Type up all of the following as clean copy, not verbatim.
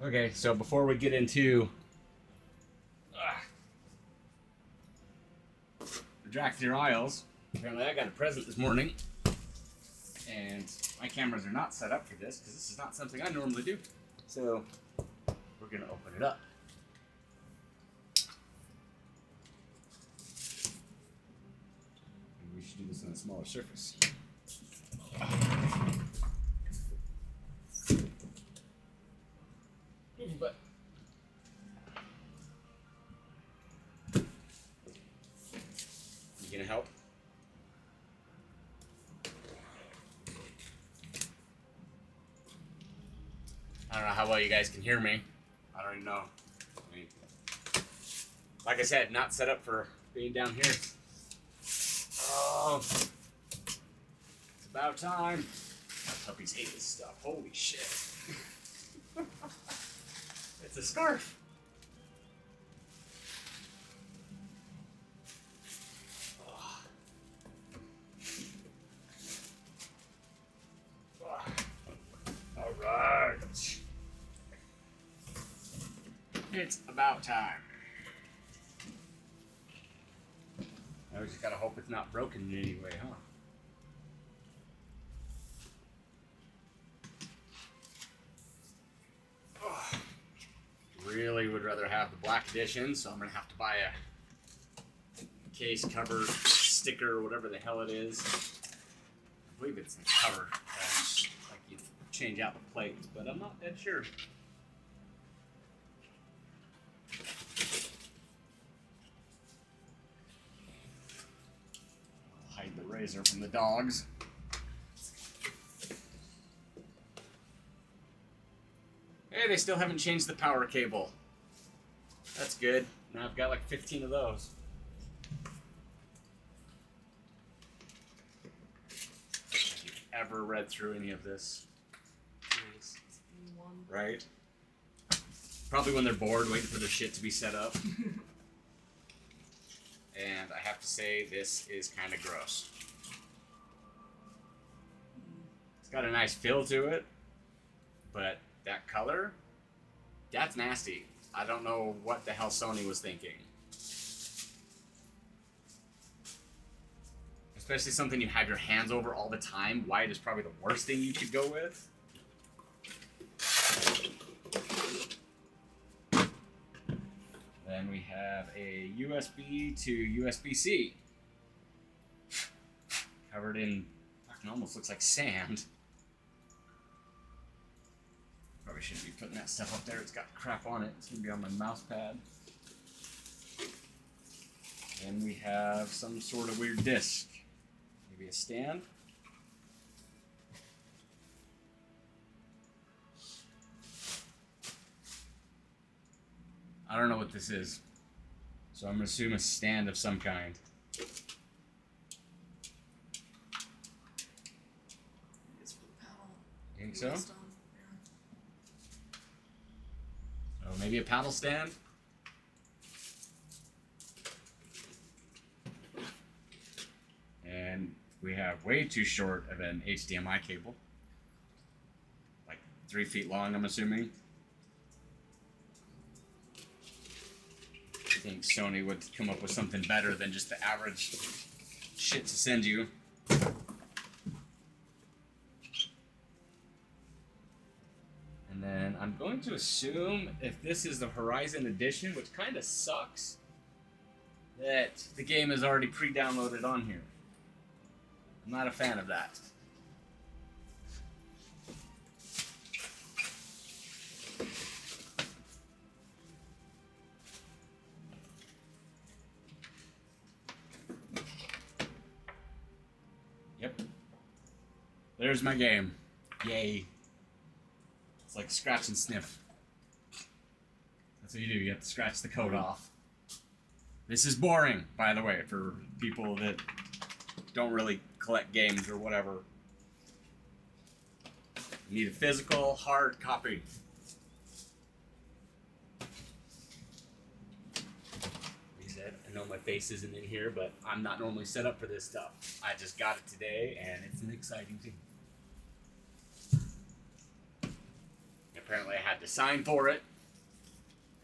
Okay, so before we get into the Dracthyr Isles, apparently I got a present this morning, and my cameras are not set up for this because this is not something I normally do. So we're gonna open it up. Maybe we should do this on a smaller surface. But you gonna help? I don't know how well you guys can hear me. I don't even know. I mean, like I said, not set up for being down here. Oh, it's about time. My puppies hate this stuff. Holy shit. It's a scarf. Oh. Oh. All right. It's about time. I just gotta hope it's not broken in any way, huh? Really would rather have the black edition, so I'm gonna have to buy a case cover sticker or whatever the hell it is. I believe it's a cover, like you change out the plates, but I'm not dead sure. I'll hide the razor from the dogs. Hey, they still haven't changed the power cable. That's good. Now I've got like 15 of those. Have you ever read through any of this? Right? Probably when they're bored waiting for their shit to be set up. And I have to say, this is kind of gross. It's got a nice feel to it, but that color, that's nasty. I don't know what the hell Sony was thinking. Especially something you have your hands over all the time. White is probably the worst thing you could go with. Then we have a USB to USB-C. covered in fucking almost looks like sand. Probably shouldn't be putting that stuff up there. It's got crap on it. It's gonna be on my mouse pad. And we have some sort of weird disc. Maybe a stand. I don't know what this is. So I'm gonna assume a stand of some kind. It's for the paddle. You think so? So maybe a paddle stand? And we have way too short of an HDMI cable. Like 3 feet long, I'm assuming. I think Sony would come up with something better than just the average shit to send you. And then I'm going to assume if this is the Horizon Edition, which kind of sucks, that the game is already pre-downloaded on here. I'm not a fan of that. Yep. There's my game. Yay. It's like scratch and sniff. That's what you do. You have to scratch the code off. This is boring, by the way, for people that don't really collect games or whatever. You need a physical, hard copy. Like I said, I know my face isn't in here, but I'm not normally set up for this stuff. I just got it today, and it's an exciting thing. Apparently I had to sign for it,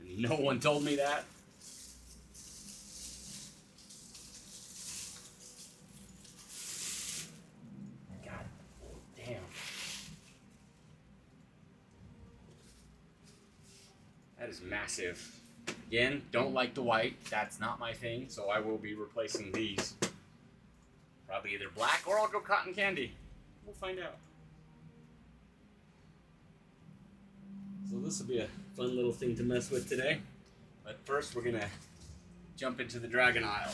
and no one told me that. God damn. That is massive. Again, don't like the white. That's not my thing, so I will be replacing these. Probably either black or I'll go cotton candy. We'll find out. So this will be a fun little thing to mess with today. But first we're gonna jump into the Dragon Isle.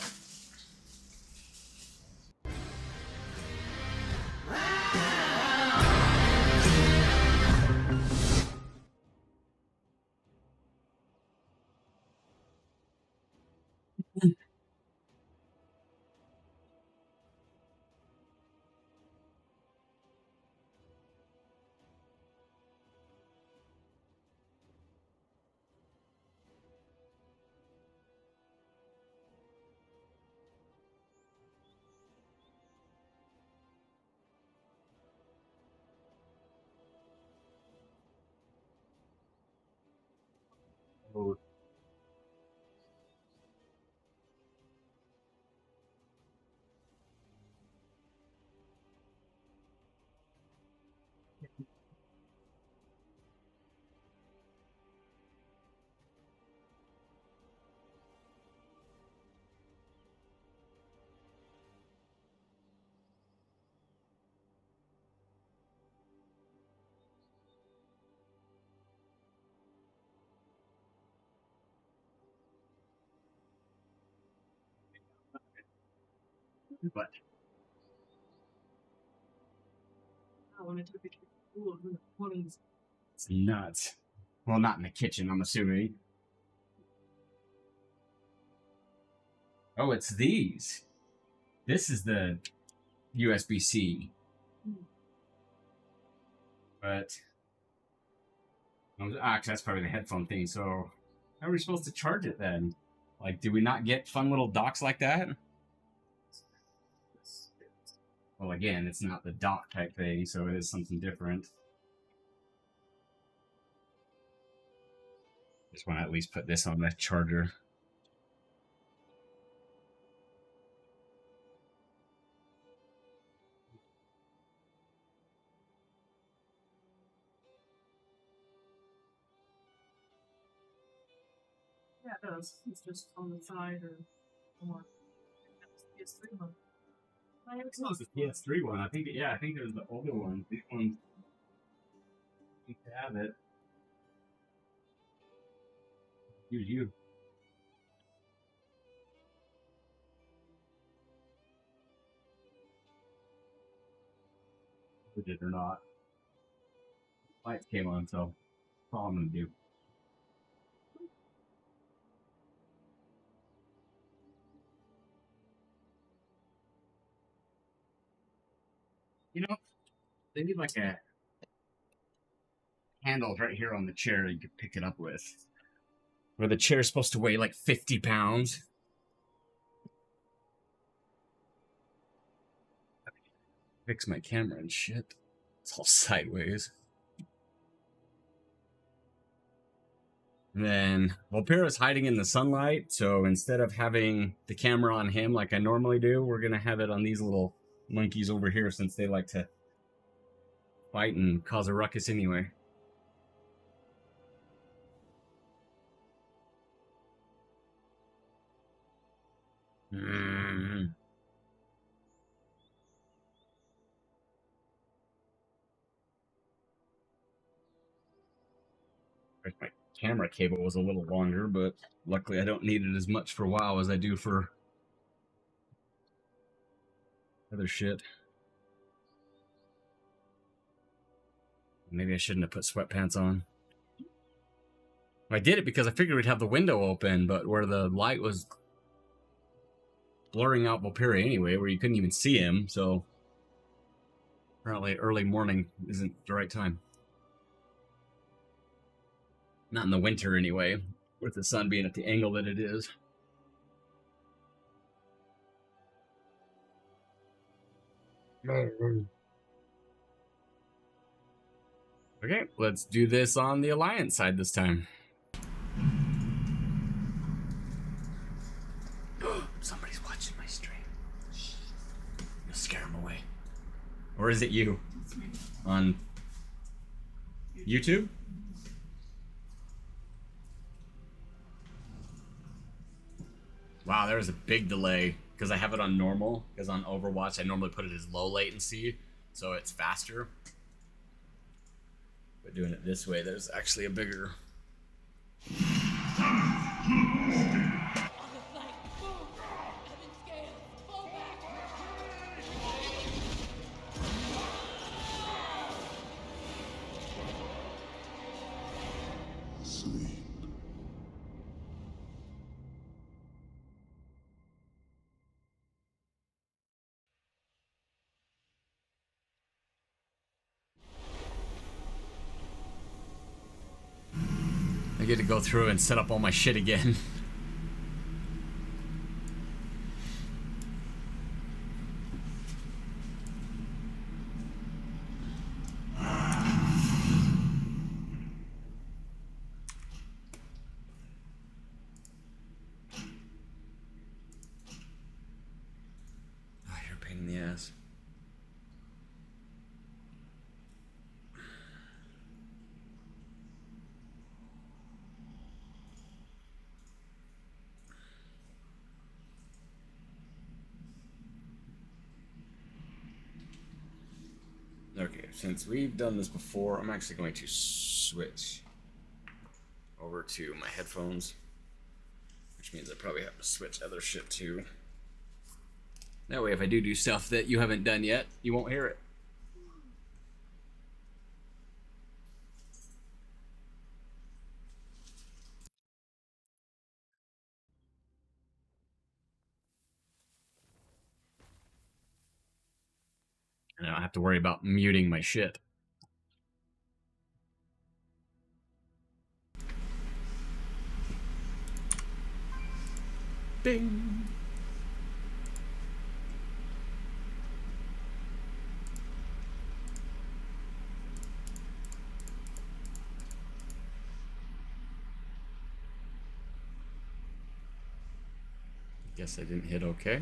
Oh. But When I took it to school in the 20s. it's nuts. Well, not in the kitchen, I'm assuming. Oh, it's these. This is the USB-C. But actually, that's probably the headphone thing. So how are we supposed to charge it then? Like, do we not get fun little docks like that? Well, again, it's not the dock type thing, so it is something different. Just want to at least put this on the charger. Yeah, it does. It's just on the side or more. PS3 one. It's not the PS3 one. I think, yeah, I think there's the older one. These ones, you can have it. Use you. If it or not. Lights came on, so that's all I'm gonna do. You know, they need like a handle right here on the chair you could pick it up with. Where the chair's supposed to weigh like 50 pounds. Fix my camera and shit. It's all sideways. And then Volpera's hiding in the sunlight, so instead of having the camera on him like I normally do, we're gonna have it on these little monkeys over here since they like to fight and cause a ruckus anyway. My camera cable was a little longer, but luckily I don't need it as much for WoW as I do for other shit. Maybe I shouldn't have put sweatpants on. I did it because I figured we'd have the window open, but where the light was blurring out Volpera anyway, where you couldn't even see him, so apparently early morning isn't the right time. Not in the winter anyway, with the sun being at the angle that it is. Okay, let's do this on the Alliance side this time. Somebody's watching my stream. You'll scare them away. Or is it you? On YouTube? Wow, there was a big delay because I have it on normal. Because on Overwatch, I normally put it as low latency, so it's faster. But doing it this way, there's actually a bigger. I get to go through and set up all my shit again. Oh, you're a pain in the ass. Okay, since we've done this before, I'm actually going to switch over to my headphones, which means I probably have to switch other shit too. That way, if I do stuff that you haven't done yet, you won't hear it. And I don't have to worry about muting my shit. Bing! Guess I didn't hit OK.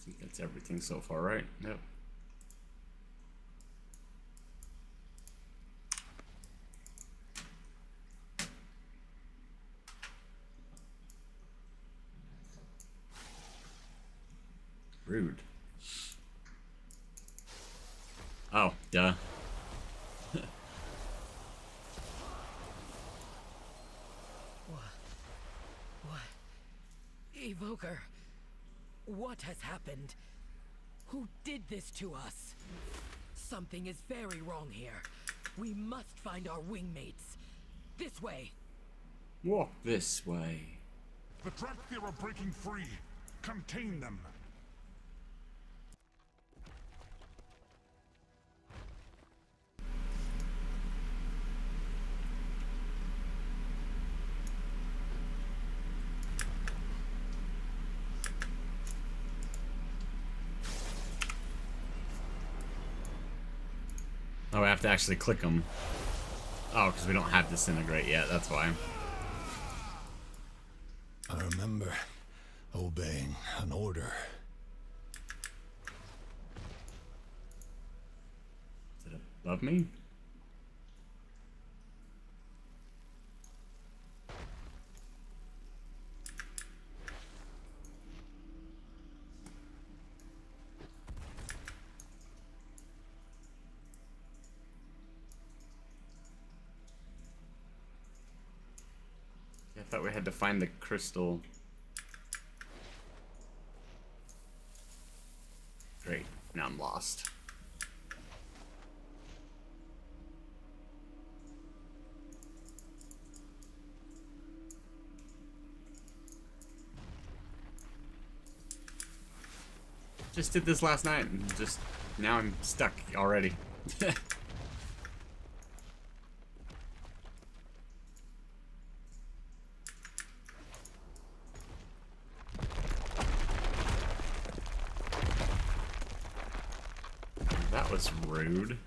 think that's everything so far, right? Yep. Rude. Oh, duh. What? Evoker, what has happened? Who did this to us? Something is very wrong here. We must find our wingmates. This way. Walk this way. The Dracthyr are breaking free. Contain them. Oh, I have to actually click them. Oh, because we don't have disintegrate yet, that's why. I remember obeying an order. Is it above me? I thought we had to find the crystal. Great, now I'm lost. Just did this last night and just now I'm stuck already. That was rude.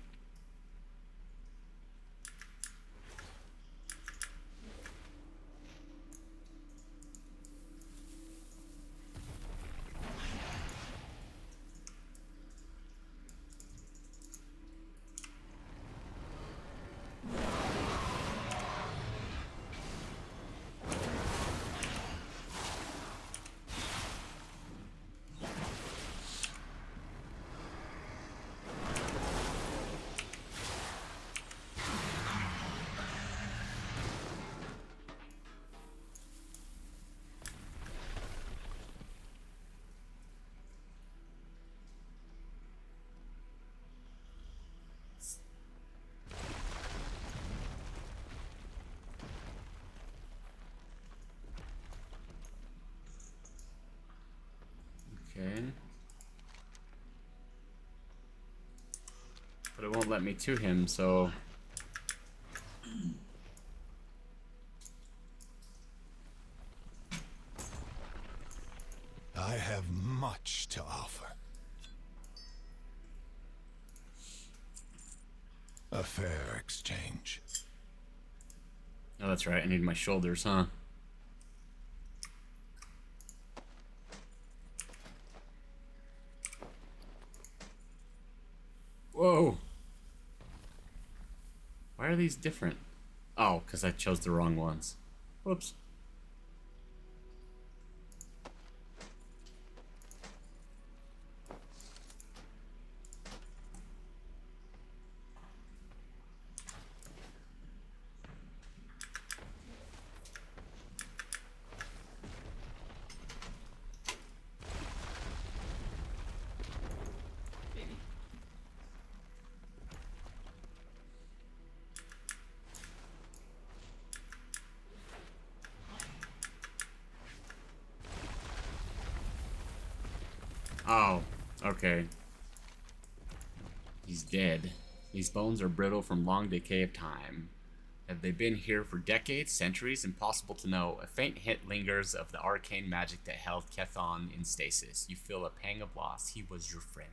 Okay. But it won't let me to him, so... I have much to offer. A fair exchange. Oh, that's right. I need my shoulders, huh? Whoa! Why are these different? Oh, because I chose the wrong ones. Whoops. Oh, okay. He's dead. These bones are brittle from long decay of time. Have they been here for decades, centuries? Impossible to know. A faint hint lingers of the arcane magic that held Kethon in stasis. You feel a pang of loss. He was your friend.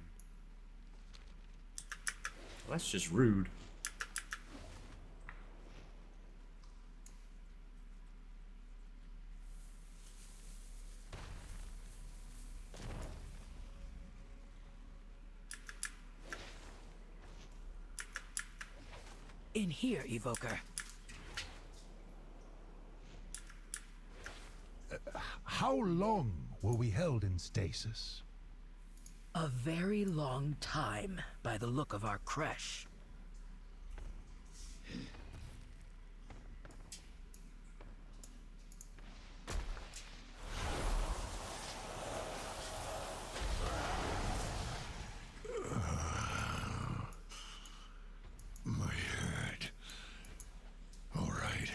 Well, that's just rude. In here, Evoker. How long were we held in stasis? A very long time, by the look of our creche. My head. All right.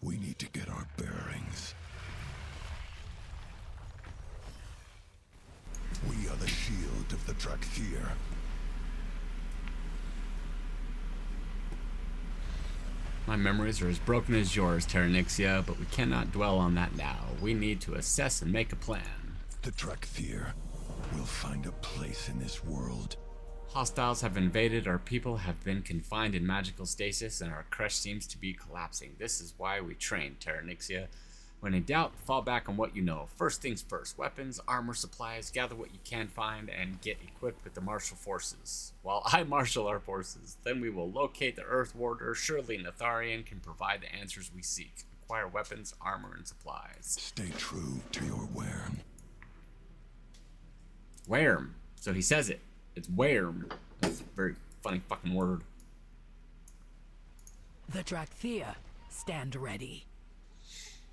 We need to get our bearings. We are the shield of the Dracthyr. My memories are as broken as yours, Terranixia, but we cannot dwell on that now. We need to assess and make a plan. The Dracthyr will find a place in this world. Hostiles have invaded, our people have been confined in magical stasis, and our crush seems to be collapsing. This is why we train, Terranixia. When in doubt, fall back on what you know. First things first, weapons, armor, supplies, gather what you can find, and get equipped with the martial forces. While I marshal our forces, then we will locate the Earth Warder. Surely Natharian can provide the answers we seek. Acquire weapons, armor, and supplies. Stay true to your Wern. Wyrm. So he says it. It's Wyrm. That's a very funny fucking word. The Dracthyr, stand ready.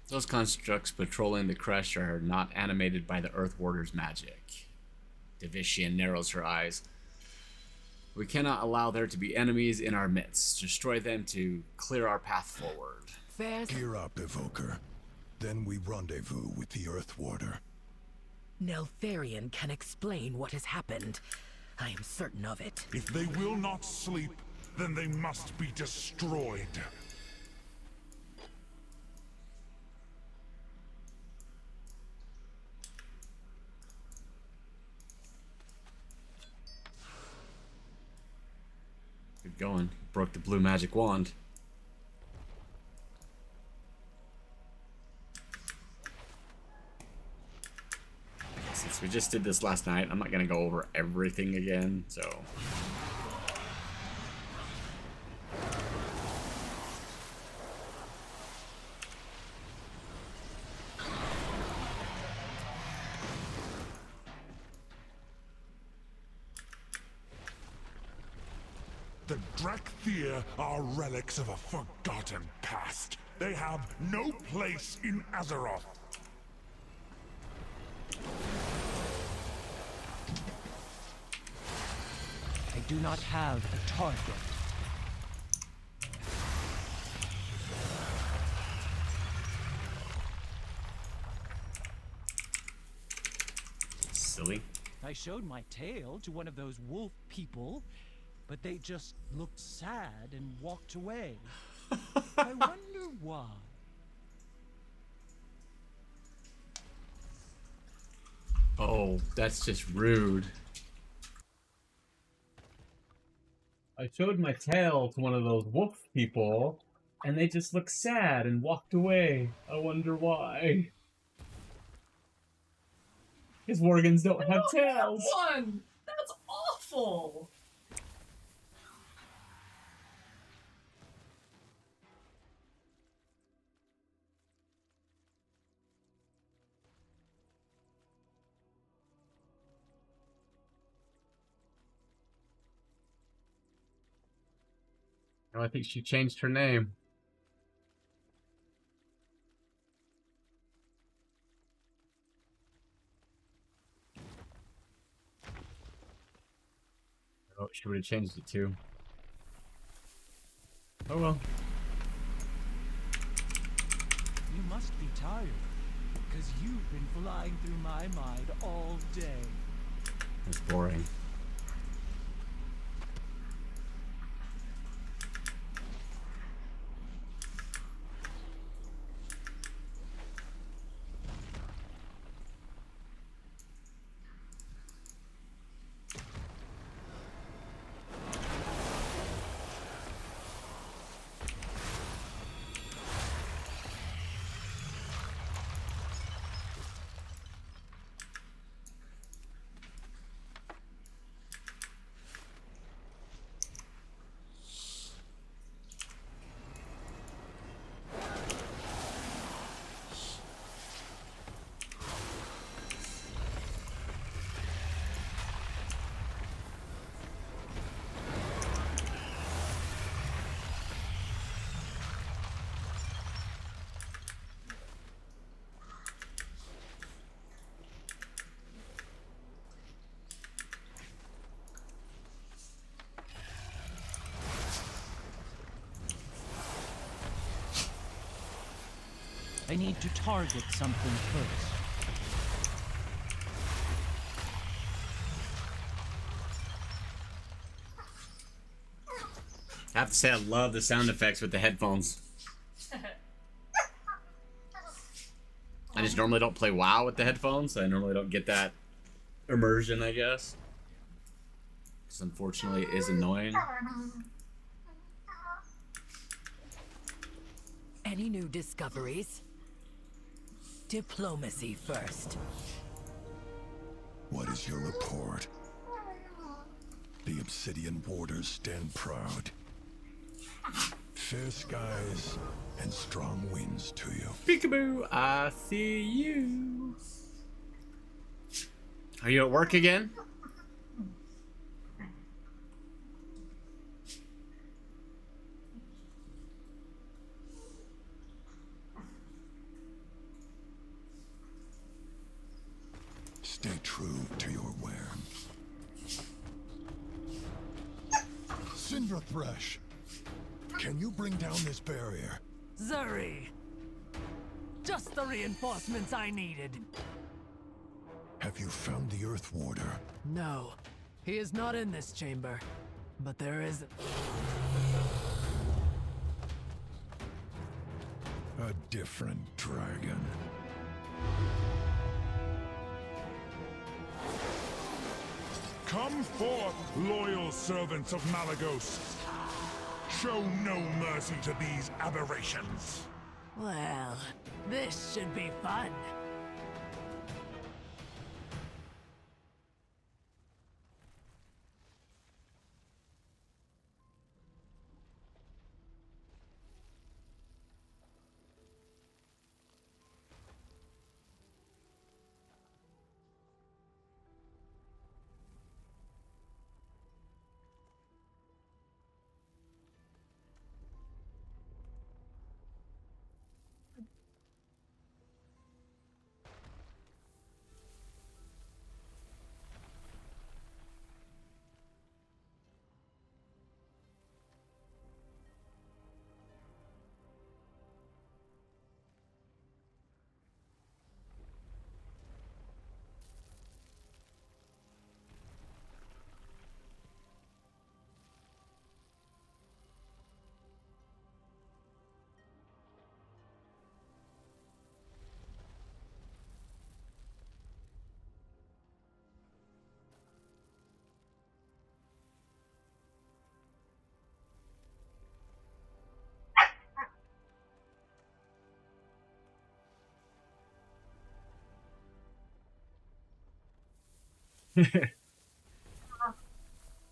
Those constructs patrolling the crush are not animated by the Earth Warder's magic. Divitian narrows her eyes. We cannot allow there to be enemies in our midst. Destroy them to clear our path forward. Fair. Gear up, Evoker. Then we rendezvous with the Earth Warder. Neltharion can explain what has happened. I am certain of it. If they will not sleep, then they must be destroyed. Good going. Broke the blue magic wand. Since we just did this last night, I'm not going to go over everything again, so... The Dracthyr are relics of a forgotten past. They have no place in Azeroth. I do not have a target. Silly. I showed my tail to one of those wolf people, but they just looked sad and walked away. I wonder why. Oh, that's just rude. I showed my tail to one of those wolf people, and they just looked sad and walked away. I wonder why. Because Worgans don't have tails. One! That's awful! Oh, I think she changed her name. Oh, she would have changed it too. Oh well. You must be tired, because you've been flying through my mind all day. It's boring. I need to target something first. I have to say I love the sound effects with the headphones. I just normally don't play WoW with the headphones, so I normally don't get that immersion, I guess. Because unfortunately it is annoying. Any new discoveries? Diplomacy first. What is your report? The Obsidian Warders stand proud. Fair skies and strong winds to you. Peekaboo, I see you. Are you at work again? Stay true to your word. Cinder Thresh, can you bring down this barrier? Zuri! Just the reinforcements I needed. Have you found the Earth Warder? No, he is not in this chamber. But there is... A different dragon. Come forth, loyal servants of Malagos. Show no mercy to these aberrations. Well, this should be fun.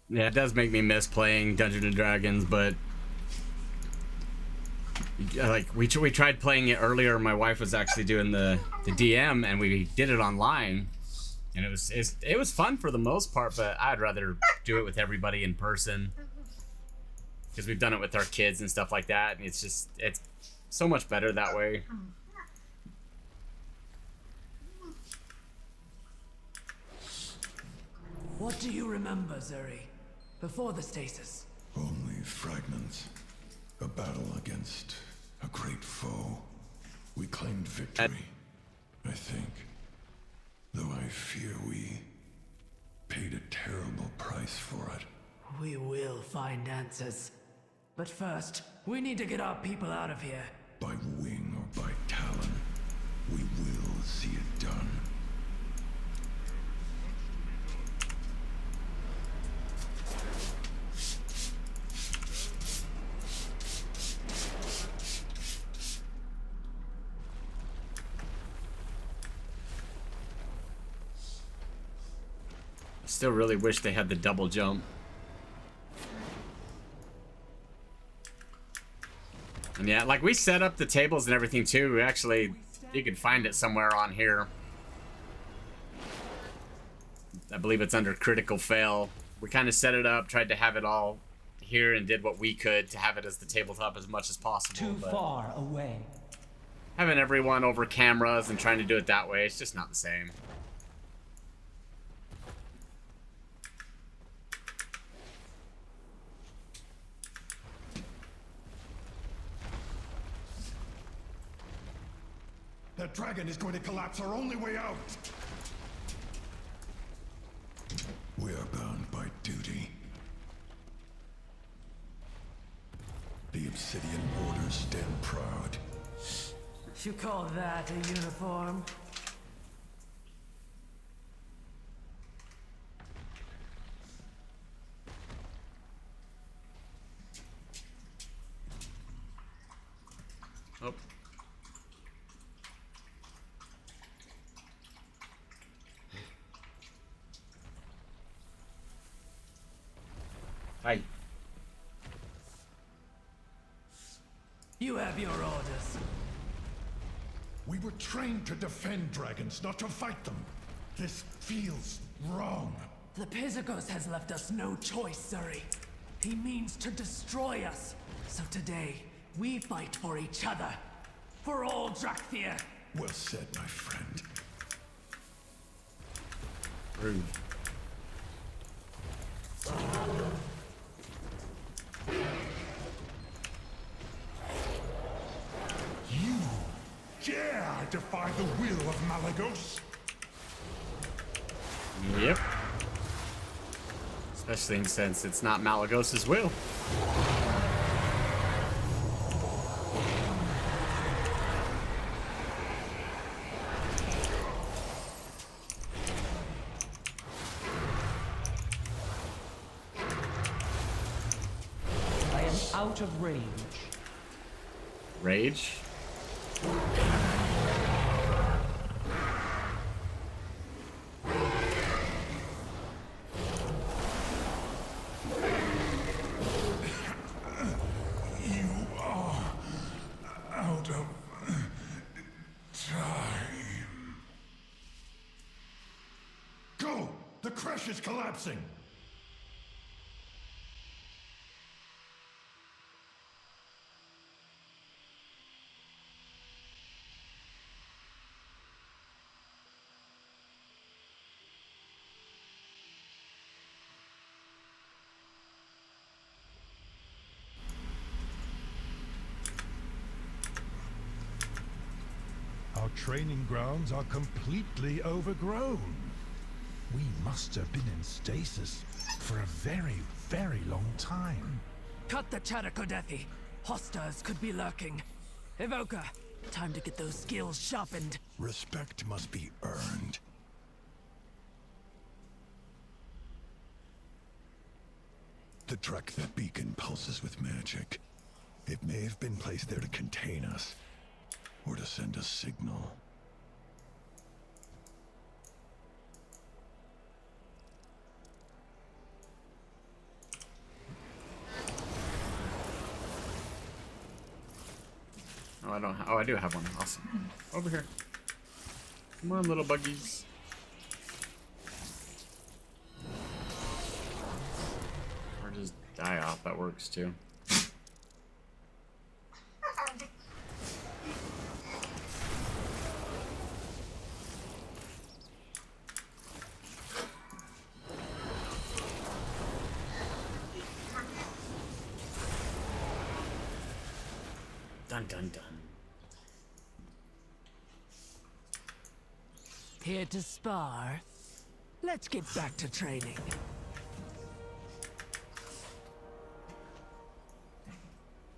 Yeah, it does make me miss playing Dungeons and Dragons, but like we tried playing it earlier. My wife was actually doing the DM, and we did it online, and it was fun for the most part. But I'd rather do it with everybody in person because we've done it with our kids and stuff like that, and it's so much better that way. What do you remember, Zuri? Before the stasis? Only fragments. A battle against a great foe. We claimed victory, I think. Though I fear we paid a terrible price for it. We will find answers. But first, we need to get our people out of here. By wing or by talon, we will see it done. Still really wish they had the double jump. And yeah, like we set up the tables and everything too. We actually, you could find it somewhere on here. I believe it's under critical fail. We kind of set it up, tried to have it all here, and did what we could to have it as the tabletop as much as possible. Too far away. Having everyone over cameras and trying to do it that way, it's just not the same. That dragon is going to collapse our only way out! We are bound by duty. The Obsidian Orders stand proud. You call that a uniform? Oh. Hi. You have your orders. We were trained to defend dragons, not to fight them. This feels wrong. The Pizagos has left us no choice, Surrey. He means to destroy us. So today, we fight for each other. For all Dracthyr. Well said, my friend. Rude. You dare defy the will of Malagos? Yep. Especially since it's not Malagos's will. I am out of range. Rage? You are out of time. Go! The crash is collapsing! Our training grounds are completely overgrown. We must have been in stasis for a very, very long time. Cut the chatter, Kodethi. Hostiles could be lurking. Evoker, time to get those skills sharpened. Respect must be earned. The Dracthyr beacon pulses with magic. It may have been placed there to contain us, or to send a signal. Oh, I don't. Oh, I do have one. Awesome. Over here. Come on, little buggies. Or just die off. That works too. Dun dun dun. Here to spar. Let's get back to training.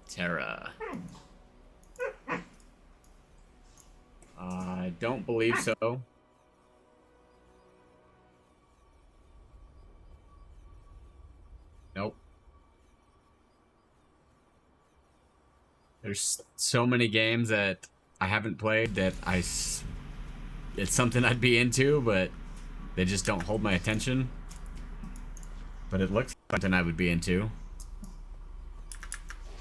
Terra. I don't believe so. Nope. There's so many games that I haven't played that it's something I'd be into, but they just don't hold my attention. But it looks like something I would be into.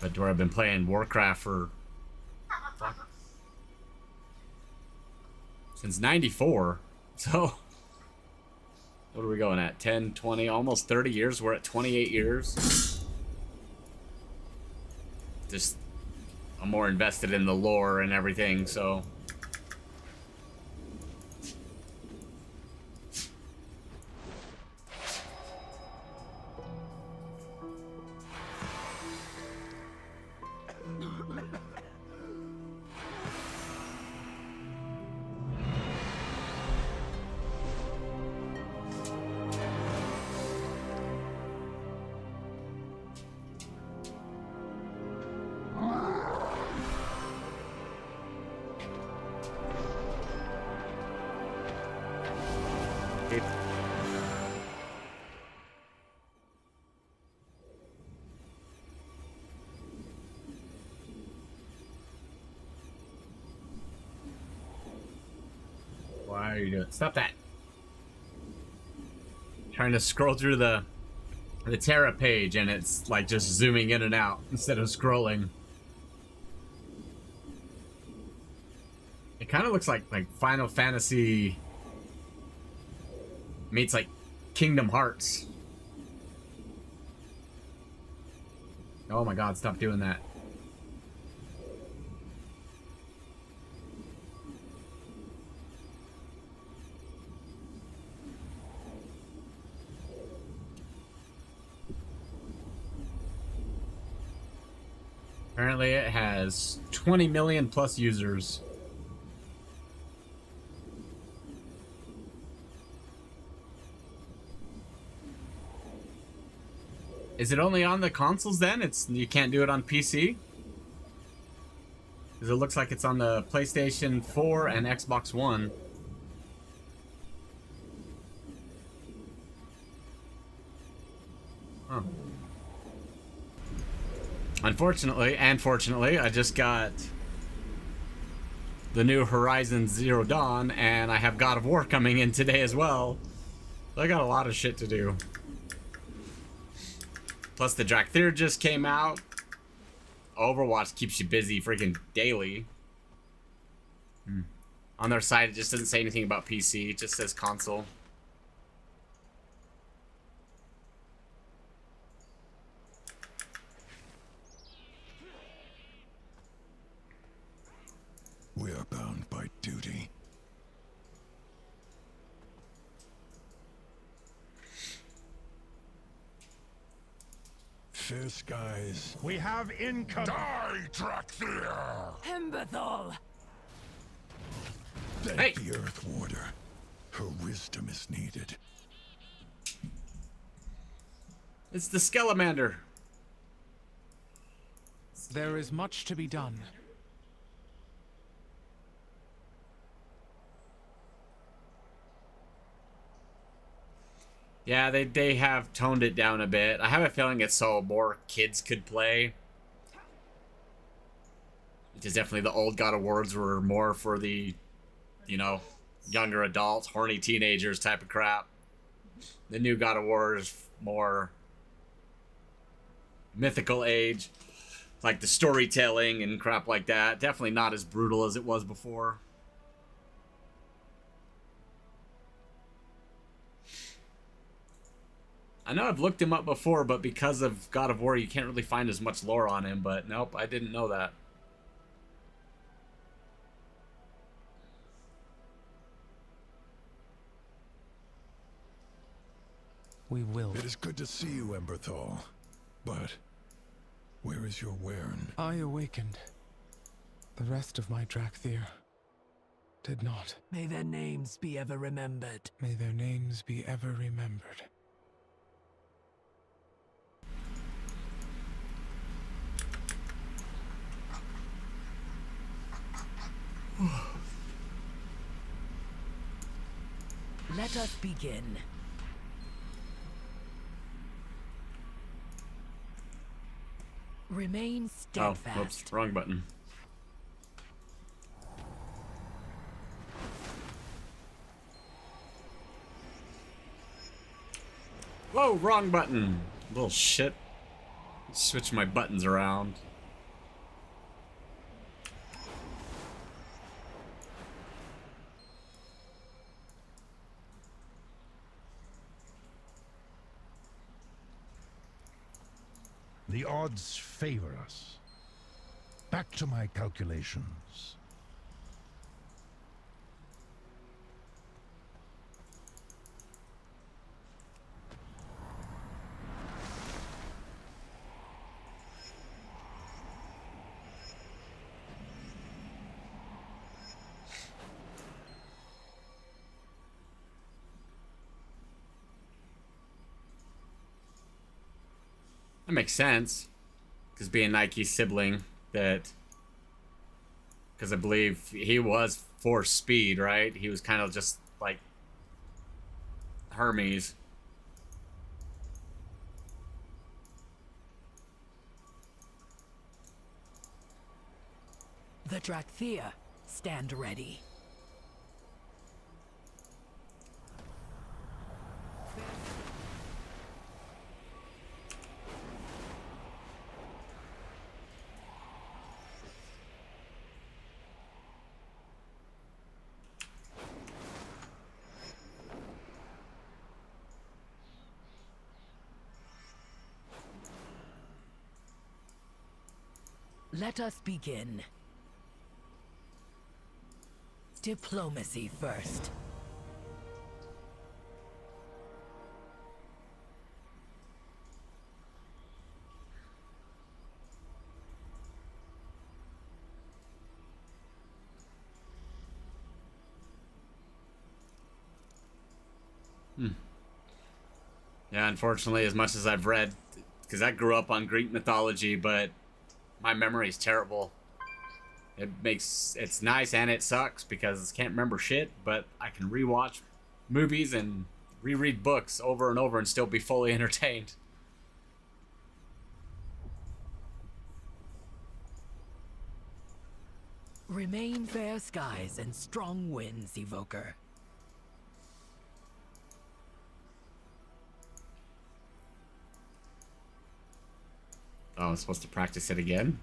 But where I've been playing Warcraft for since '94, so what are we going at? 10, 20, almost 30 years. We're at 28 years. Just I'm more invested in the lore and everything, so. Why are you doing? Stop that. Trying to scroll through the Terra page and it's like just zooming in and out instead of scrolling. It kind of looks like Final Fantasy meets like Kingdom Hearts. Oh my god, stop doing that. Apparently it has 20 million plus users. Is it only on the consoles then? You can't do it on PC? Because it looks like it's on the PlayStation 4 and Xbox One. Huh. Unfortunately, and fortunately, I just got the new Horizon Zero Dawn, and I have God of War coming in today as well. I got a lot of shit to do. Plus the Dracthyr just came out. Overwatch keeps you busy freaking daily. On their site, it just doesn't say anything about PC. It just says console. We are bound by duty. Fair skies. We have income. Die, Dracthyr! Emberthal! Thank Hey. the Earth Warder. Her wisdom is needed. It's the Skelemander. There is much to be done. Yeah, they have toned it down a bit. I have a feeling it's so more kids could play. Because definitely the old God of Wars were more for the, you know, younger adults, horny teenagers type of crap. The new God of War is more mythical age. Like the storytelling and crap like that. Definitely not as brutal as it was before. I know I've looked him up before, but because of God of War, you can't really find as much lore on him. But nope, I didn't know that. We will. It is good to see you, Emberthal. But where is your Wern? I awakened. The rest of my Dracthyr did not. May their names be ever remembered. May their names be ever remembered. Let us begin. Remain Oh, steadfast. whoops, wrong button. Whoa, wrong button. Little shit. Switch my buttons around. The odds favor us. Back to my calculations. That makes sense. Because being Nike's sibling, that... Because I believe he was for speed, right? He was kind of just like Hermes. The Dracthyr stand ready. Let us begin. Diplomacy first. Yeah, unfortunately, as much as I've read, because I grew up on Greek mythology, but my memory's terrible. It's nice and it sucks because I can't remember shit, but I can rewatch movies and reread books over and over and still be fully entertained. Remain fair skies and strong winds, Evoker. Oh, I'm supposed to practice it again?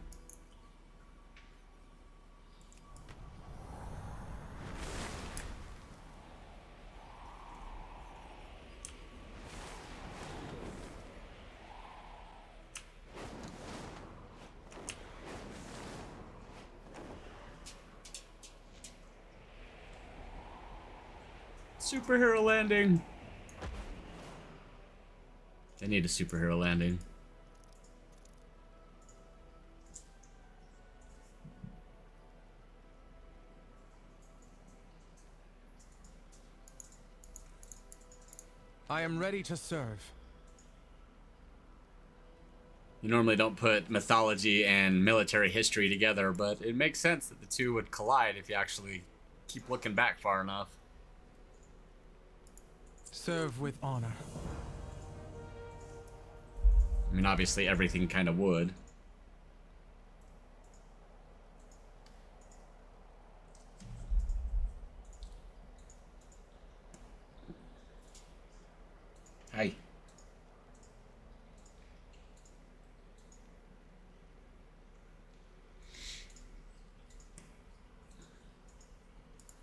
Superhero landing. I need a superhero landing. I am ready to serve. You normally don't put mythology and military history together, but it makes sense that the two would collide if you actually keep looking back far enough. Serve with honor. I mean, obviously everything kind of would. Hi.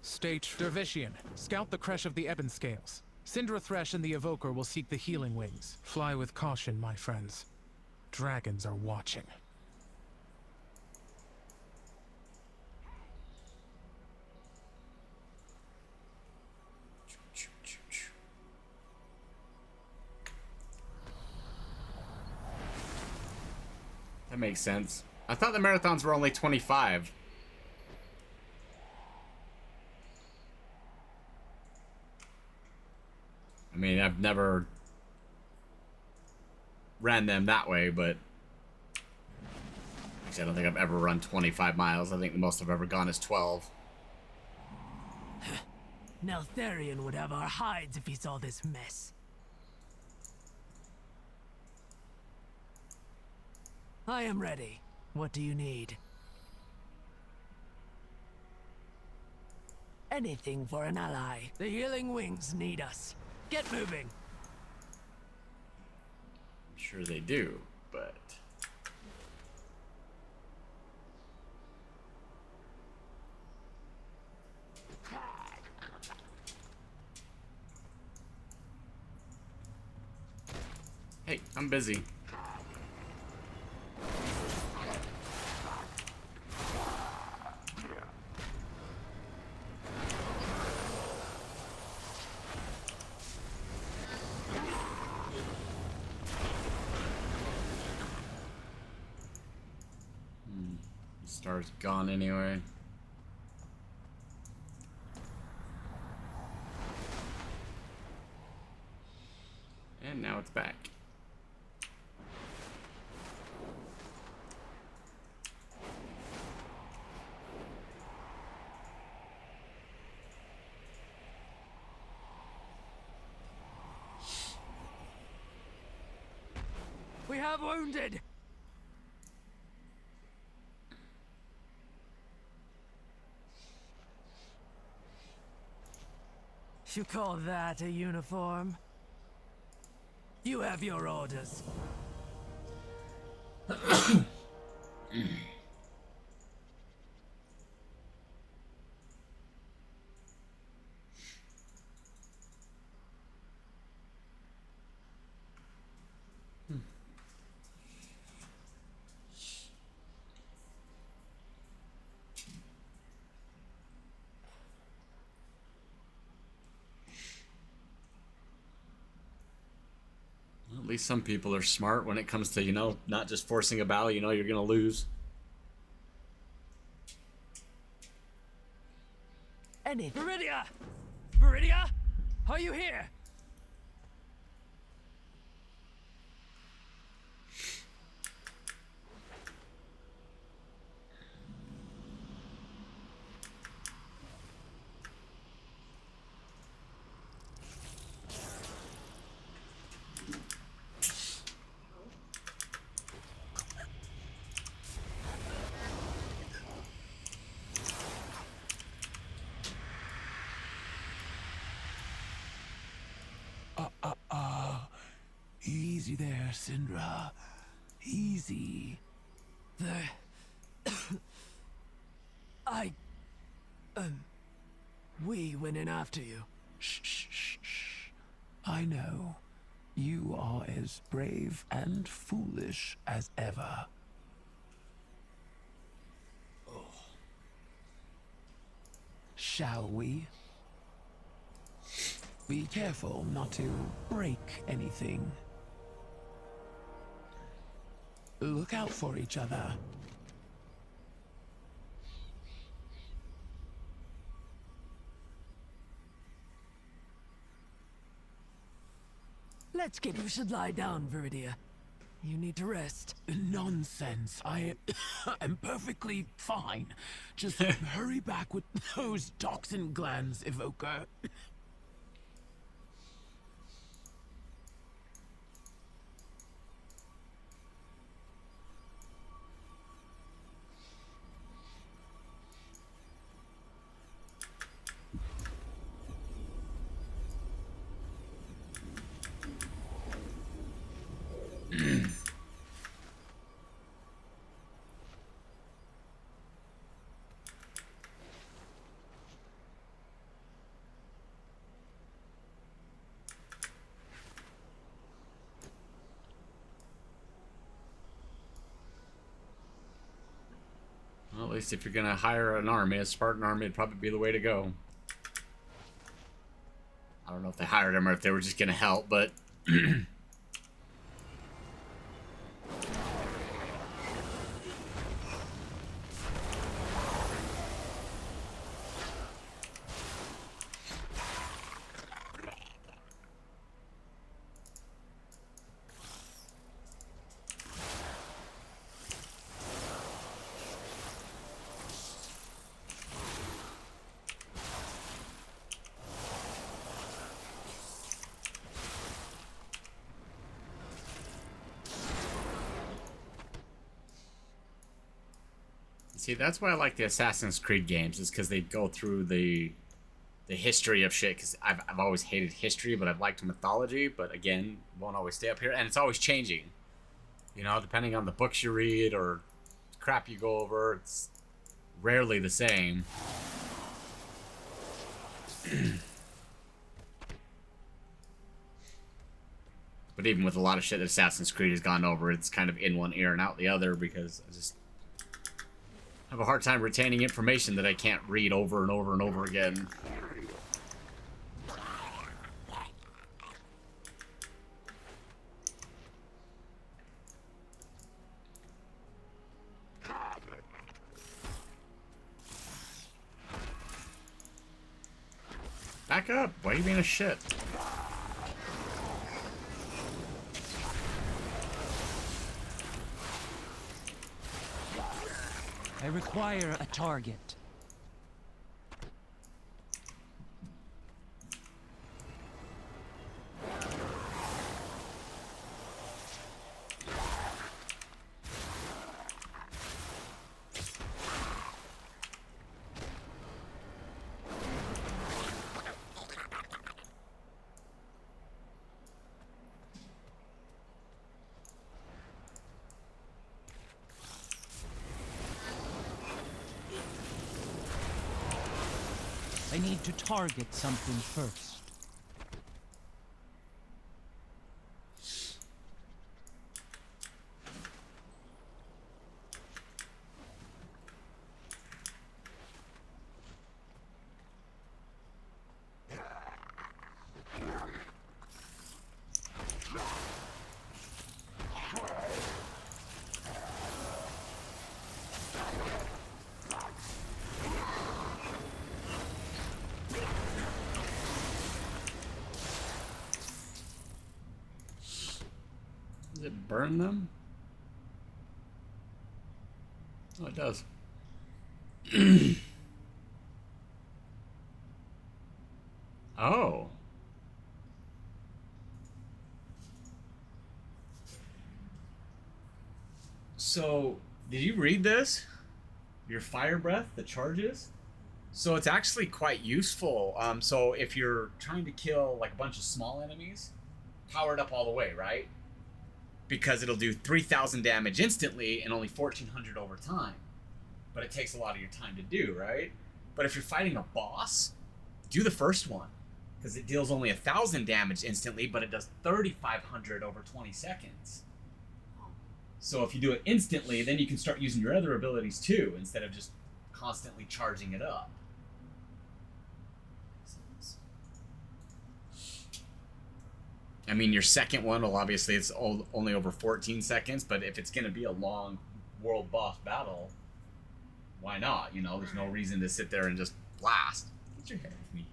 State Dervishian, scout the creche of the Ebon Scales. Syndra Thresh and the Evoker will seek the healing wings. Fly with caution, my friends. Dragons are watching. That makes sense. I thought the marathons were only 25. I mean, I've never ran them that way, but actually, I don't think I've ever run 25 miles. I think the most I've ever gone is 12. Neltharion would have our hides if he saw this mess. I am ready. What do you need? Anything for an ally. The healing wings need us. Get moving. I'm sure they do, but... Hey, I'm busy. Star's gone anyway. And now it's back. We have wounded. You call that a uniform? You have your orders. At least some people are smart when it comes to, you know, not just forcing a battle you know you're gonna lose. Any Viridia! Viridia? Are you here? Easy there, Syndra. Easy. We went in after you. Shh, shh, shh, shh. I know. You are as brave and foolish as ever. Shall we? Be careful not to break anything. Look out for each other. Let's get you should lie down, Viridia. You need to rest. Nonsense. I am perfectly fine. Just hurry back with those toxin glands, Evoker. Well, at least if you're gonna hire an army, a Spartan army would probably be the way to go. I don't know if they hired him or if they were just gonna help, but see, that's why I like the Assassin's Creed games, is because they go through the history of shit, because I've always hated history, but I've liked mythology, but again, won't always stay up here, and it's always changing. You know, depending on the books you read or crap you go over, it's rarely the same. But even with a lot of shit that Assassin's Creed has gone over, it's kind of in one ear and out the other, because I just have a hard time retaining information that I can't read over and over and over again. Back up! Why are you being a shit? I require a target. I need to target something first. Does it burn them? Oh, it does. Oh. So, did you read this? Your fire breath, the charges? So it's actually quite useful. So if you're trying to kill like a bunch of small enemies, power it up all the way, right? Because it'll do 3,000 damage instantly and only 1,400 over time. But it takes a lot of your time to do, right? But if you're fighting a boss, do the first one. Because it deals only 1,000 damage instantly, but it does 3,500 over 20 seconds. So if you do it instantly, then you can start using your other abilities too, instead of just constantly charging it up. I mean, your second one will obviously, it's only over 14 seconds, but if it's going to be a long world boss battle, why not? You know, there's no reason to sit there and just blast. Get your hair off me.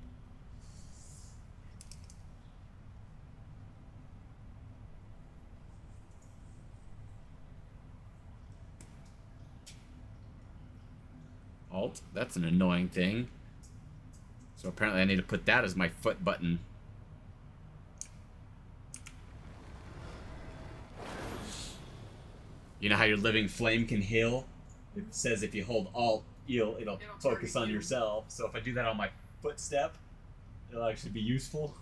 Alt, that's an annoying thing. So apparently I need to put that as my foot button. You know how your living flame can heal? It says if you hold Alt, it'll focus on yourself. So if I do that on my footstep, it'll actually be useful.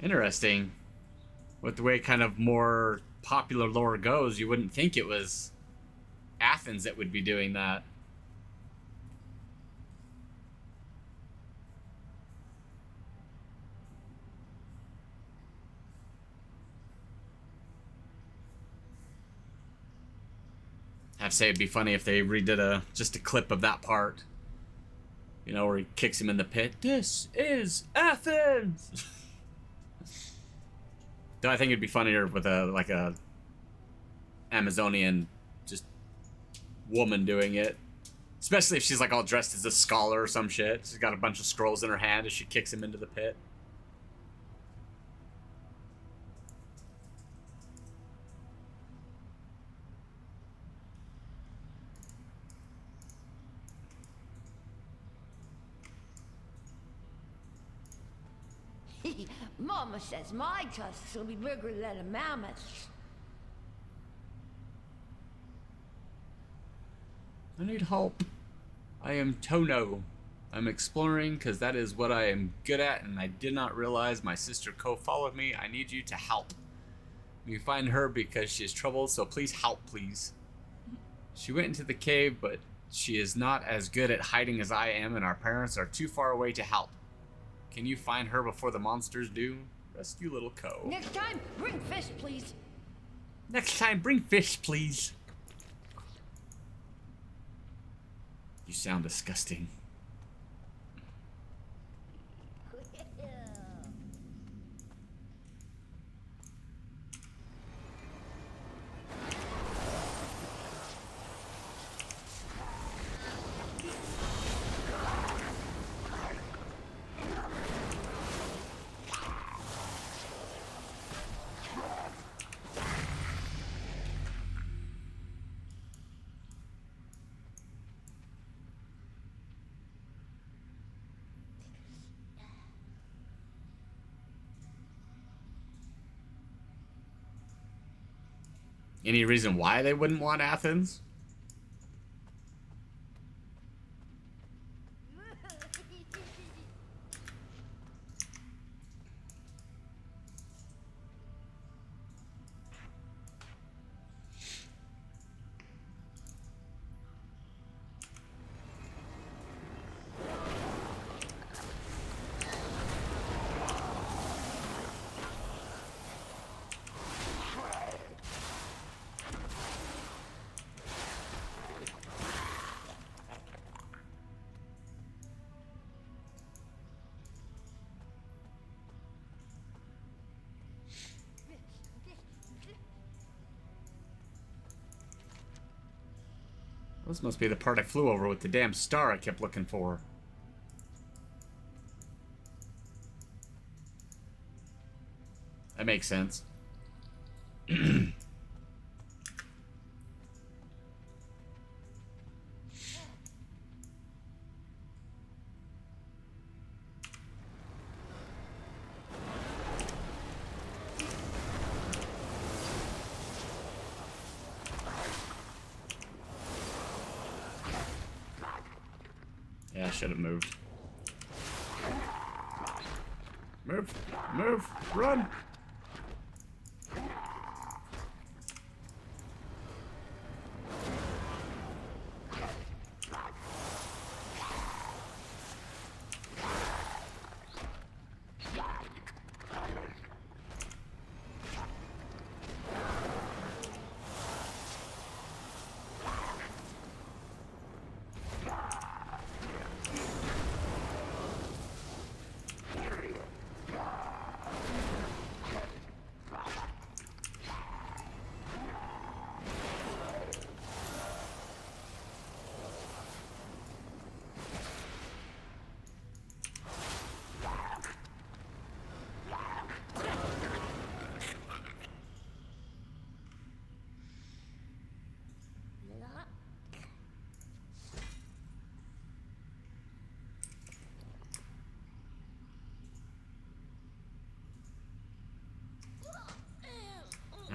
Interesting. With the way kind of more popular lore goes, you wouldn't think it was Athens that would be doing that. I have to say it'd be funny if they redid just a clip of that part. You know, where he kicks him in the pit. This is Athens! Though I think it'd be funnier with a Amazonian just woman doing it. Especially if she's like all dressed as a scholar or some shit. She's got a bunch of scrolls in her hand as she kicks him into the pit. Mama says my tusks will be bigger than a mammoth's. I need help. I am Tono. I'm exploring because that is what I am good at, and I did not realize my sister co-followed me. I need you to help. You find her because she is troubled, so please help, please. She went into the cave, but she is not as good at hiding as I am, and our parents are too far away to help. Can you find her before the monsters do? Rescue little Co. Next time, bring fish, please. Next time, bring fish, please. You sound disgusting. Any reason why they wouldn't want Athens? This must be the part I flew over with the damn star I kept looking for. That makes sense. Yeah, I should have moved. Move! Move! Run!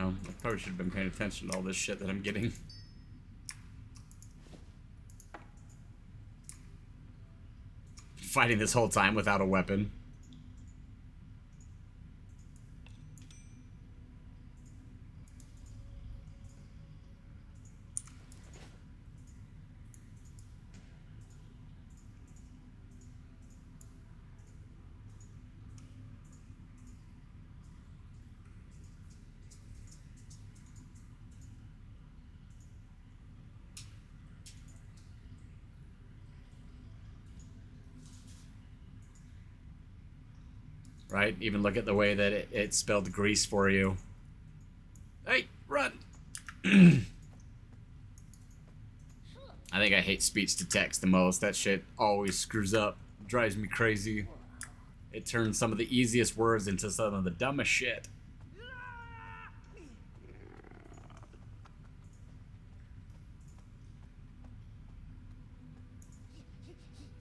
Oh, I probably should have been paying attention to all this shit that I'm getting. Fighting this whole time without a weapon. Right? Even look at the way that it spelled grease for you. Hey, run! I think I hate speech to text the most. That shit always screws up. Drives me crazy. It turns some of the easiest words into some of the dumbest shit.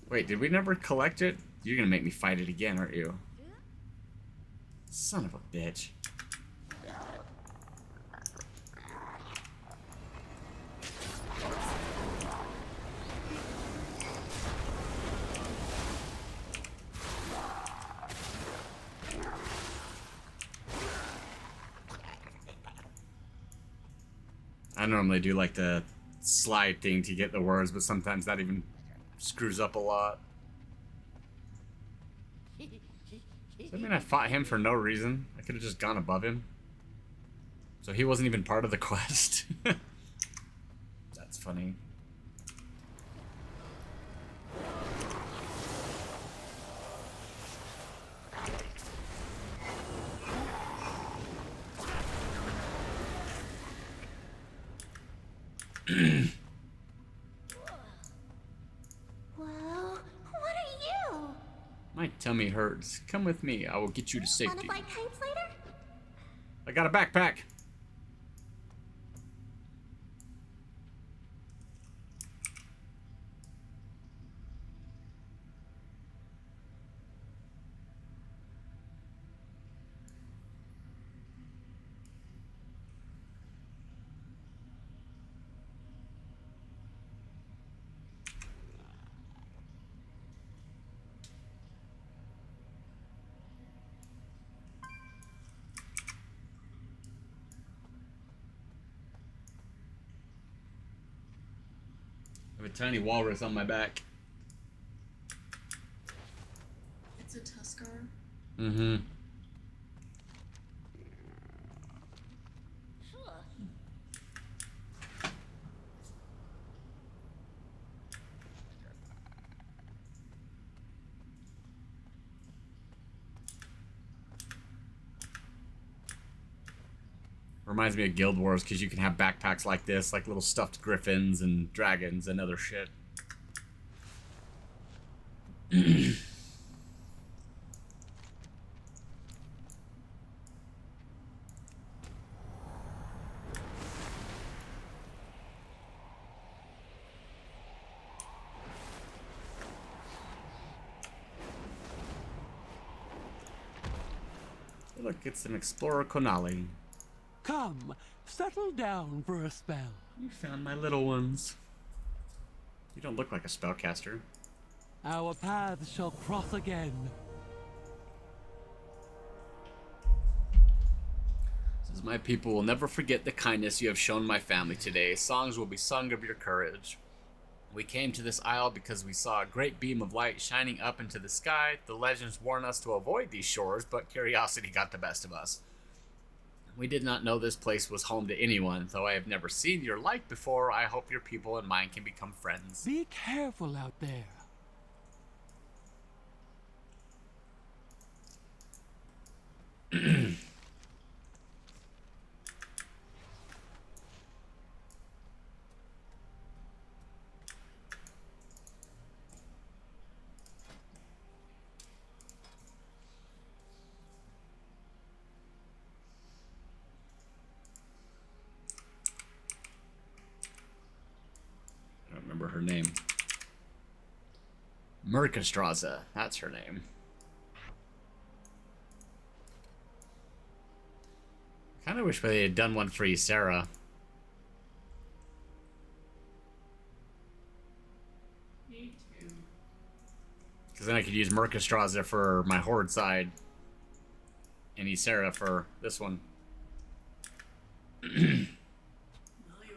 Wait, did we never collect it? You're gonna make me fight it again, aren't you? Son of a bitch. I normally do like the slide thing to get the words, but sometimes that even screws up a lot. Does that mean I fought him for no reason? I could have just gone above him. So he wasn't even part of the quest. That's funny. Well, what are you? My tummy hurts. Come with me. I will get you to safety. Wanna buy kites later? I got a backpack. I have a tiny walrus on my back. It's a Tuskar. Mm-hmm. Reminds me of Guild Wars because you can have backpacks like this, like little stuffed griffins and dragons and other shit. Look, it's an Explorer Konali. Come, settle down for a spell. You found my little ones. You don't look like a spellcaster. Our paths shall cross again. Says, my people will never forget the kindness you have shown my family today. Songs will be sung of your courage. We came to this isle because we saw a great beam of light shining up into the sky. The legends warn us to avoid these shores, but curiosity got the best of us. We did not know this place was home to anyone. Though I have never seen your like before, I hope your people and mine can become friends. Be careful out there. I don't remember her name. Mercastraza, that's her name. Kinda wish they had done one for you, Sarah. Me too. Because then I could use Mercastraza for my Horde side. And Ysera for this one. Well, you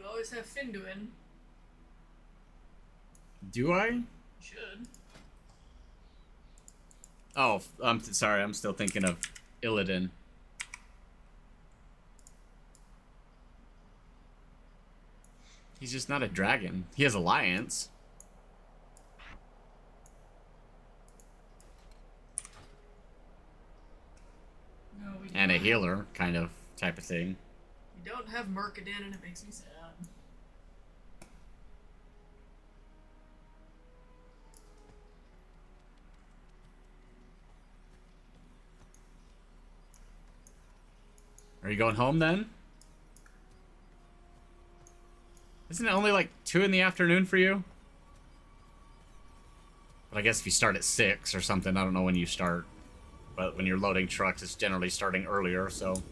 always have Finduin. Do I? You should. Oh, I'm sorry, I'm still thinking of Illidan. He's just not a dragon. He has Alliance. No, we And a don't. healer, kind of, type of thing. We don't have Mercadin, and it makes me sad. Are you going home then? Isn't it only like 2 in the afternoon for you? But I guess if you start at 6 or something, I don't know when you start. But when you're loading trucks, it's generally starting earlier, so...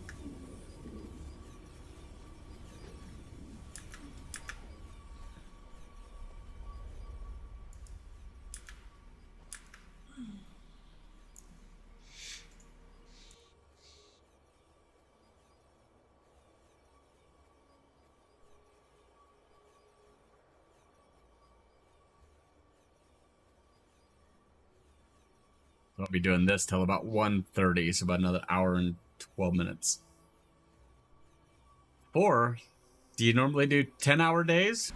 I'll be doing this till about 1:30, so about another hour and 12 minutes. Or, do you normally do 10-hour days?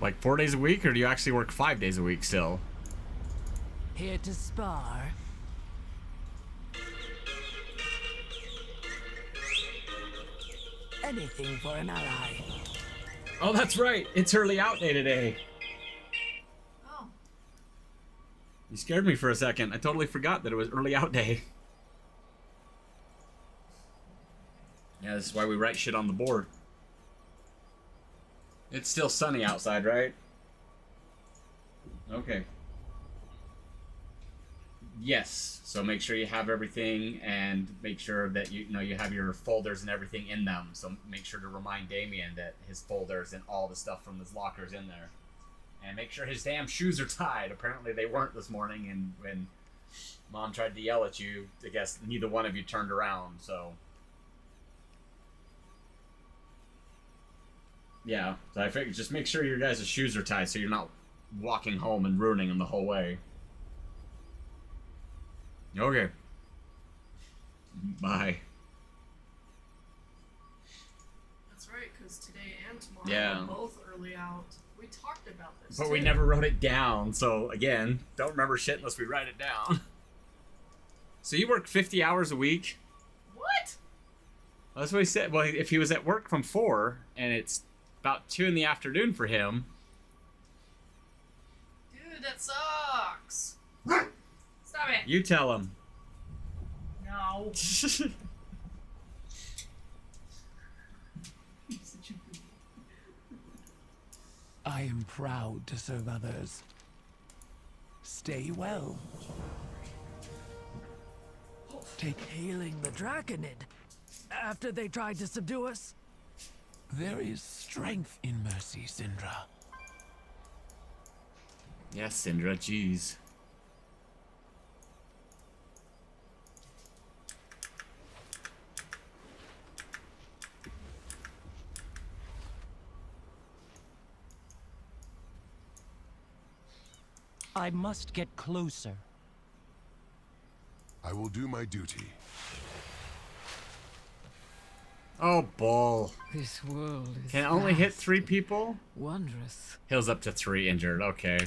Like 4 days a week, or do you actually work 5 days a week still? Here to spar. Anything for an ally. Oh, that's right. It's early out day today. Oh. You scared me for a second. I totally forgot that it was early out day. Yeah, this is why we write shit on the board. It's still sunny outside, right? Okay. Yes. So make sure you have everything, and make sure that you know you have your folders and everything in them. So make sure to remind Damien that his folders and all the stuff from his locker's in there. And make sure his damn shoes are tied. Apparently they weren't this morning, and when Mom tried to yell at you, I guess neither one of you turned around, so... Yeah, so I figured just make sure your guys' shoes are tied so you're not walking home and ruining them the whole way. Okay. Bye. That's right, because today and tomorrow Yeah. are both early out. We talked about this. But too. we never wrote it down, so again, don't remember shit unless we write it down. So you work 50 hours a week? What? That's what he said. Well, if he was at work from 4 and it's about 2 in the afternoon for him. Dude, that sucks. Stop it. You tell him. No. I am proud to serve others. Stay well. Take hailing the Draconid after they tried to subdue us? There is strength in mercy, Syndra. Yes, Syndra, jeez. I must get closer. I will do my duty. Oh, bull. This world is Can it only hit vast 3 and people? wondrous. Heals up to 3 injured. Okay.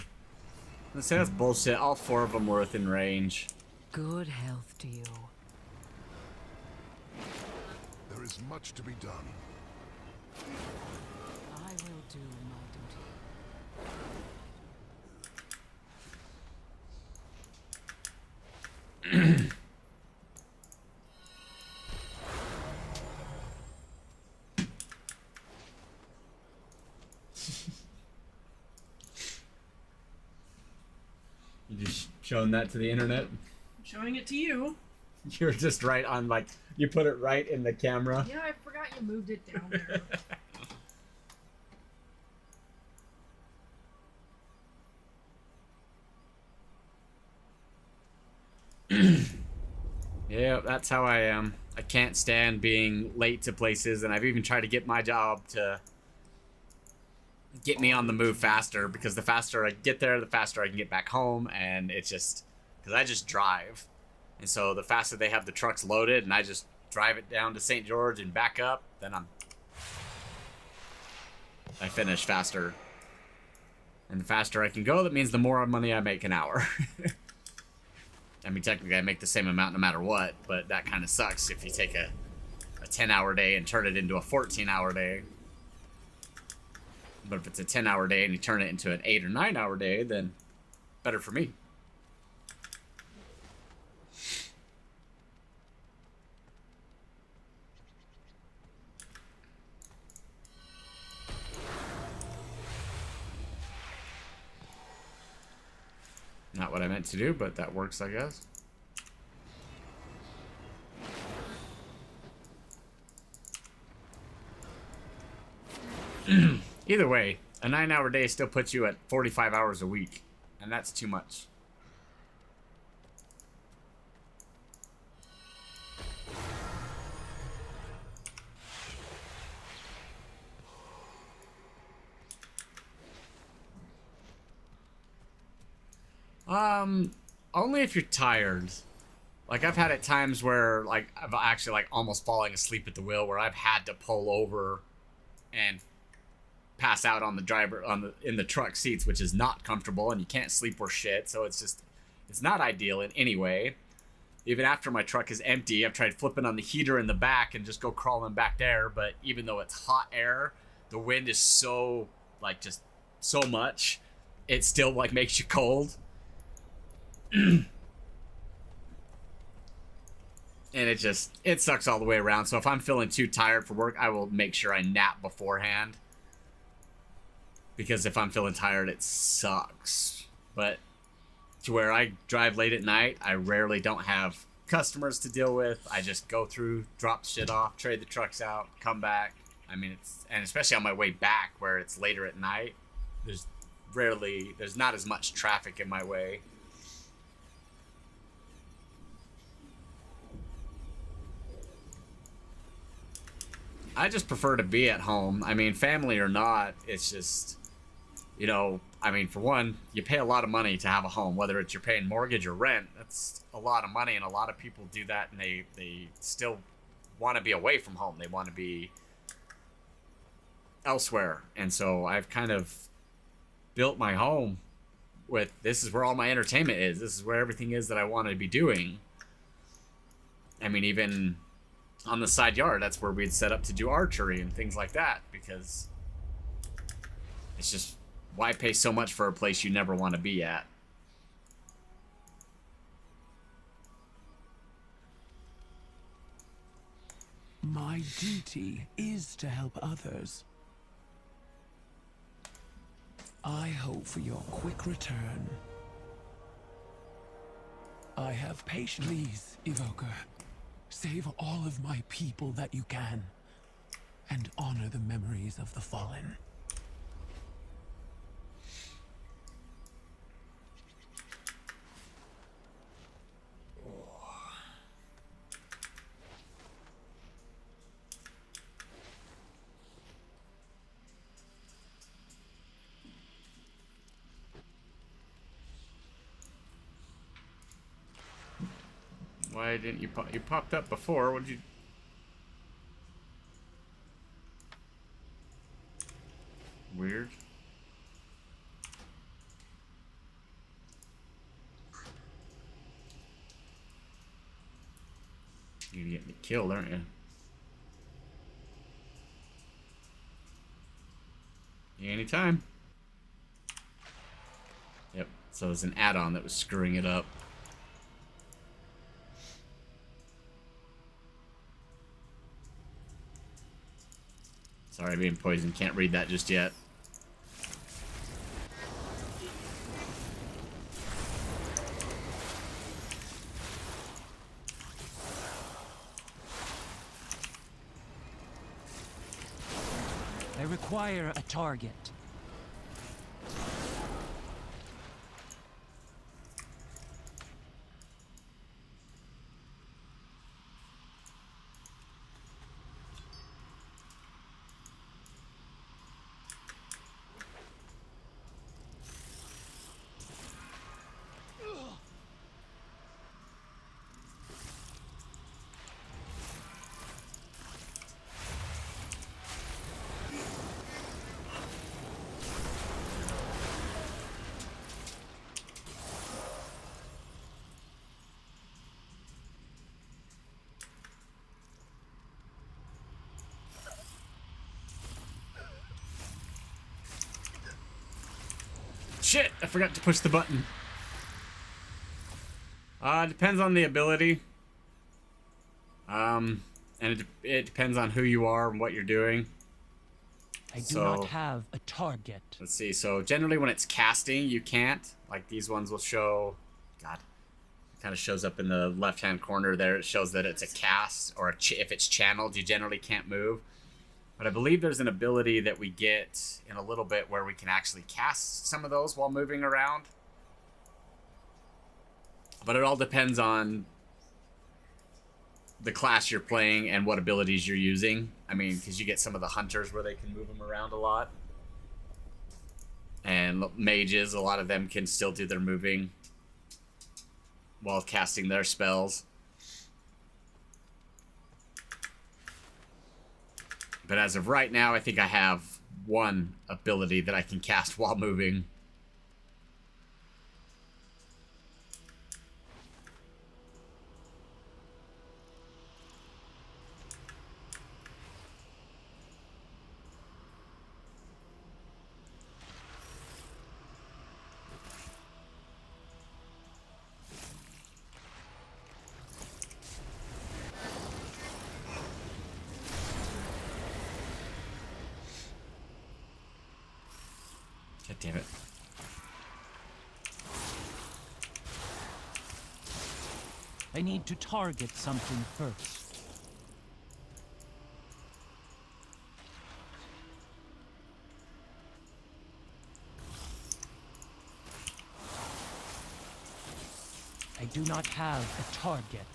Let's say that's bullshit. All 4 of them were within range. Good health to you. There is much to be done. I will do my duty. You just showing that to the internet? I'm showing it to you. You're just right on, like, you put it right in the camera. Yeah, I forgot you moved it down there. Yeah, that's how I am. I can't stand being late to places, and I've even tried to get my job to get me on the move faster, because the faster I get there, the faster I can get back home, and it's just, because I just drive. And so the faster they have the trucks loaded, and I just drive it down to St. George and back up, then I finish faster. And the faster I can go, that means the more money I make an hour. I mean, technically I make the same amount no matter what, but that kind of sucks if you take a 10-hour day and turn it into a 14-hour day. But if it's a 10-hour day and you turn it into an 8 or 9-hour day, then better for me. Not what I meant to do, but that works, I guess. Either way, a 9-hour day still puts you at 45 hours a week, and that's too much. Only if you're tired. Like, I've had at times where, like, I've actually, like, almost falling asleep at the wheel, where I've had to pull over and pass out on the driver, in the truck seats, which is not comfortable, and you can't sleep or shit, so it's just, it's not ideal in any way. Even after my truck is empty, I've tried flipping on the heater in the back and just go crawling back there, but even though it's hot air, the wind is so, like, just so much, it still, like, makes you cold. And it sucks all the way around. So if I'm feeling too tired for work, I will make sure I nap beforehand, because if I'm feeling tired, it sucks. But to where I drive late at night, I rarely don't have customers to deal with. I just go through, drop shit off, trade the trucks out, come back. I mean, and especially on my way back where it's later at night, there's not as much traffic in my way. I just prefer to be at home. I mean, family or not, it's just, you know, I mean, for one, you pay a lot of money to have a home, whether it's you're paying mortgage or rent. That's a lot of money, and a lot of people do that, and they still want to be away from home. They want to be elsewhere. And so I've kind of built my home with, this is where all my entertainment is. This is where everything is that I want to be doing. I mean, even on the side yard. That's where we'd set up to do archery and things like that, because it's just, why pay so much for a place you never want to be at? My duty is to help others. I hope for your quick return. I have patience. Please, Evoker, save all of my people that you can, and honor the memories of the fallen. Why didn't you pop? You popped up before. What did you? Weird. You're gonna get me killed, aren't you? Anytime. Yep. So it's an add-on that was screwing it up. Sorry, being poisoned. Can't read that just yet. I require a target. Shit! I forgot to push the button. Depends on the ability. And it depends on who you are and what you're doing. I do not have a target. Let's see. So generally when it's casting, you can't. Like these ones will show... God. It kind of shows up in the left-hand corner there. It shows that it's a cast, or if it's channeled, you generally can't move. But I believe there's an ability that we get in a little bit where we can actually cast some of those while moving around. But it all depends on the class you're playing and what abilities you're using. I mean, because you get some of the hunters where they can move them around a lot. And mages, a lot of them can still do their moving while casting their spells. But as of right now, I think I have one ability that I can cast while moving. God damn it. I need to target something first. I do not have a target.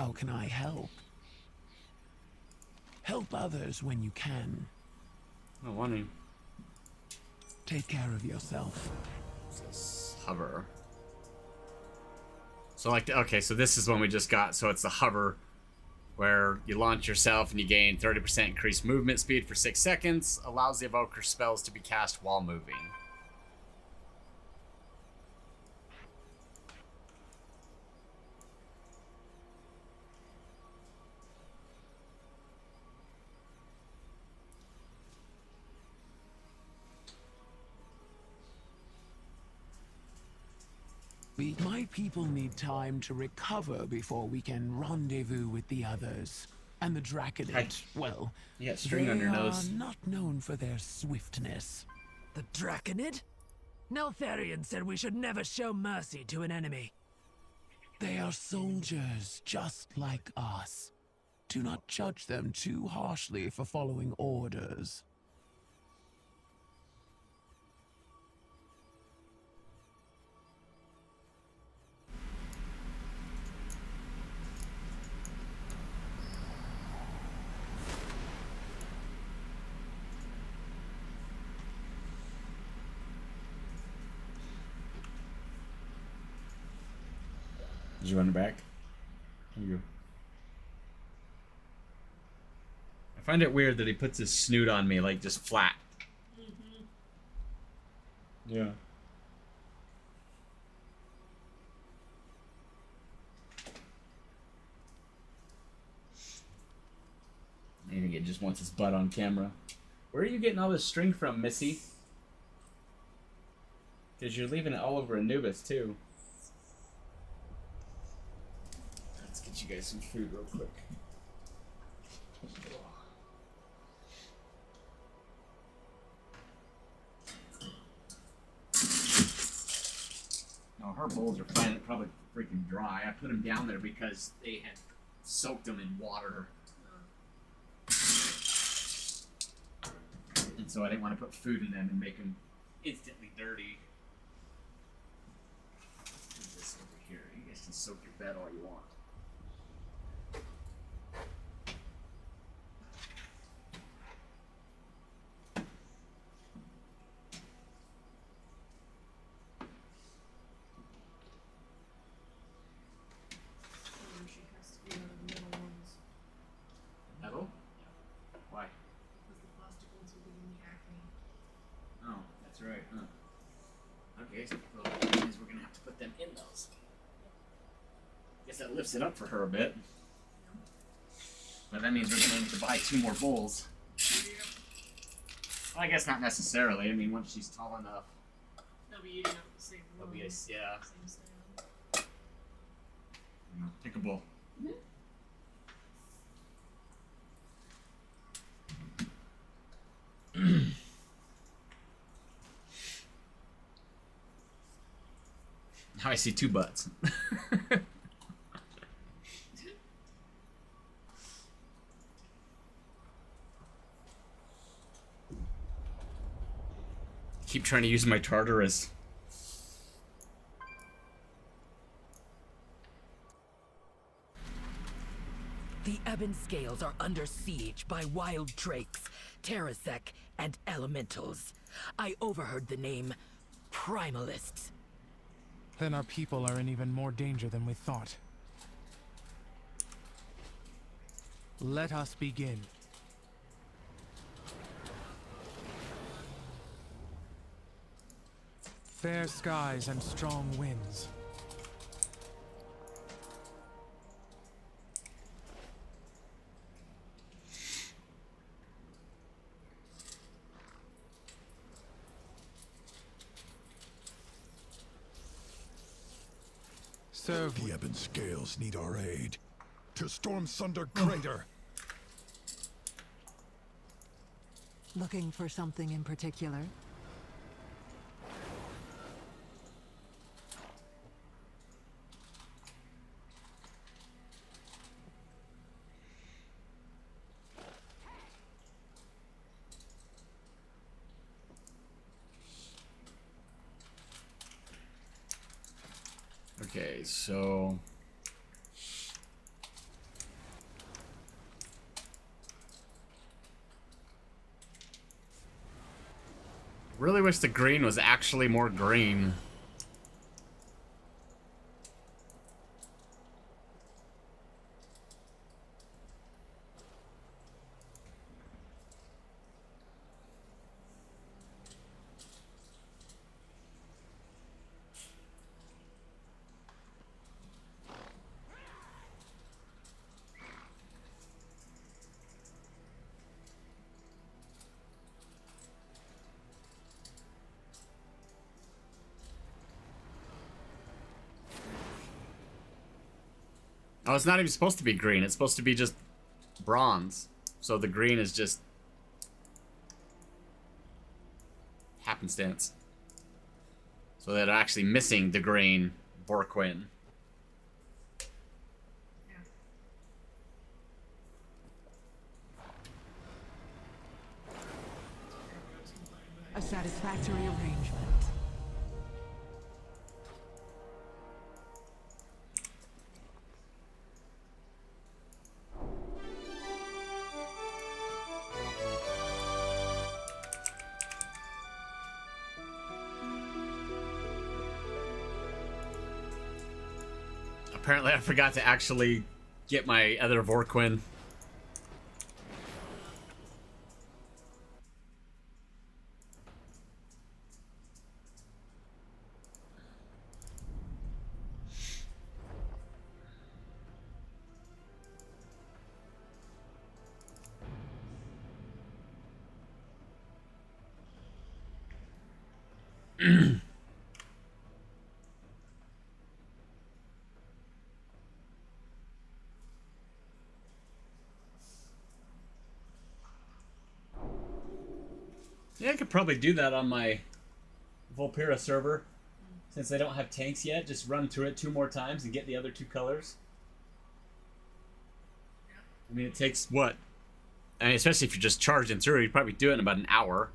How can I help? Help others when you can. No wonder. Take care of yourself. This hover. So like, okay, so this is one we just got. So it's the hover, where you launch yourself and you gain 30% increased movement speed for 6 seconds. Allows the evoker spells to be cast while moving. My people need time to recover before we can rendezvous with the others. And the Dracthyr, well, you got string on your nose. They are not known for their swiftness. The Dracthyr? Neltharion said we should never show mercy to an enemy. They are soldiers, just like us. Do not judge them too harshly for following orders. Did you run it back? You. I find it weird that he puts his snoot on me, like, just flat. Mm-hmm. Yeah. I think it just wants his butt on camera. Where are you getting all this string from, Missy? Because you're leaving it all over Anubis, too. Let's get you guys some food real quick. No, her bowls are probably freaking dry. I put them down there because they had soaked them in water. And so I didn't want to put food in them and make them instantly dirty. Put this over here. You guys can soak your bed all you want. She has to be one of the middle ones. Metal? Why? Because the plastic ones will give me acne. Oh, that's right, huh? Okay, so well, that means we're gonna have to put them in those. Guess that lifts it up for her a bit. But that means we're gonna need to buy 2 more bowls. Well, I guess not necessarily. I mean, once she's tall enough. They'll be eating up the same room. That'll be a, yeah. Same sound. Take a bowl. Now I see 2 butts. Keep trying to use my Tartarus. The Ebon Scales are under siege by wild drakes, Terrasek, and elementals. I overheard the name Primalists. Then our people are in even more danger than we thought. Let us begin. Fair skies and strong winds. The Ebon Scales need our aid. To Storm Sunder Crater! Looking for something in particular? Okay, so Really wish the green was actually more green. Oh, it's not even supposed to be green. It's supposed to be just bronze. So the green is just happenstance. So they're actually missing the green Vorquin. A satisfactory arrangement. Apparently I forgot to actually get my other Vorquin. Yeah, I could probably do that on my Volpira server. Since they don't have tanks yet, just run through it 2 more times and get the other 2 colors. I mean, it takes what? I mean, especially if you're just charging through, you'd probably do it in about an hour.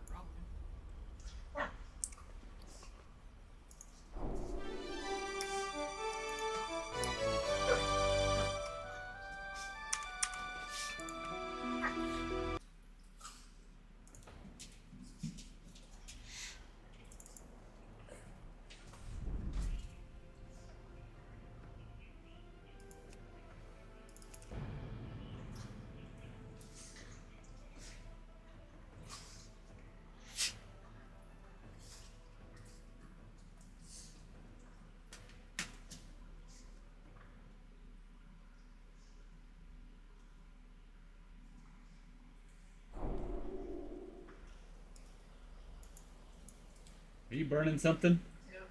Are you burning something? Yep.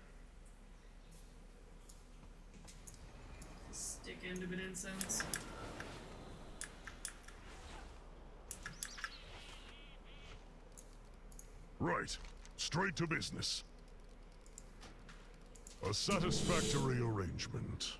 Stick end of an incense. Right. Straight to business. A satisfactory arrangement.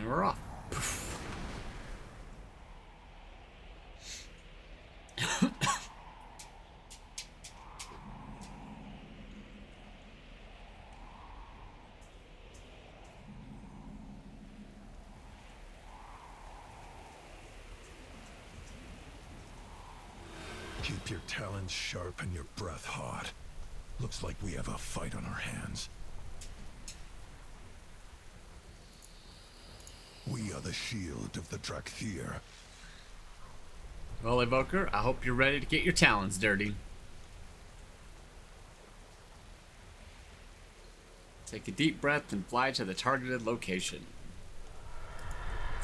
And we're off. Keep your talons sharp and your breath hot. Looks like we have a fight on our hands. We are the shield of the Dracthyr. Well, Evoker, I hope you're ready to get your talons dirty. Take a deep breath and fly to the targeted location.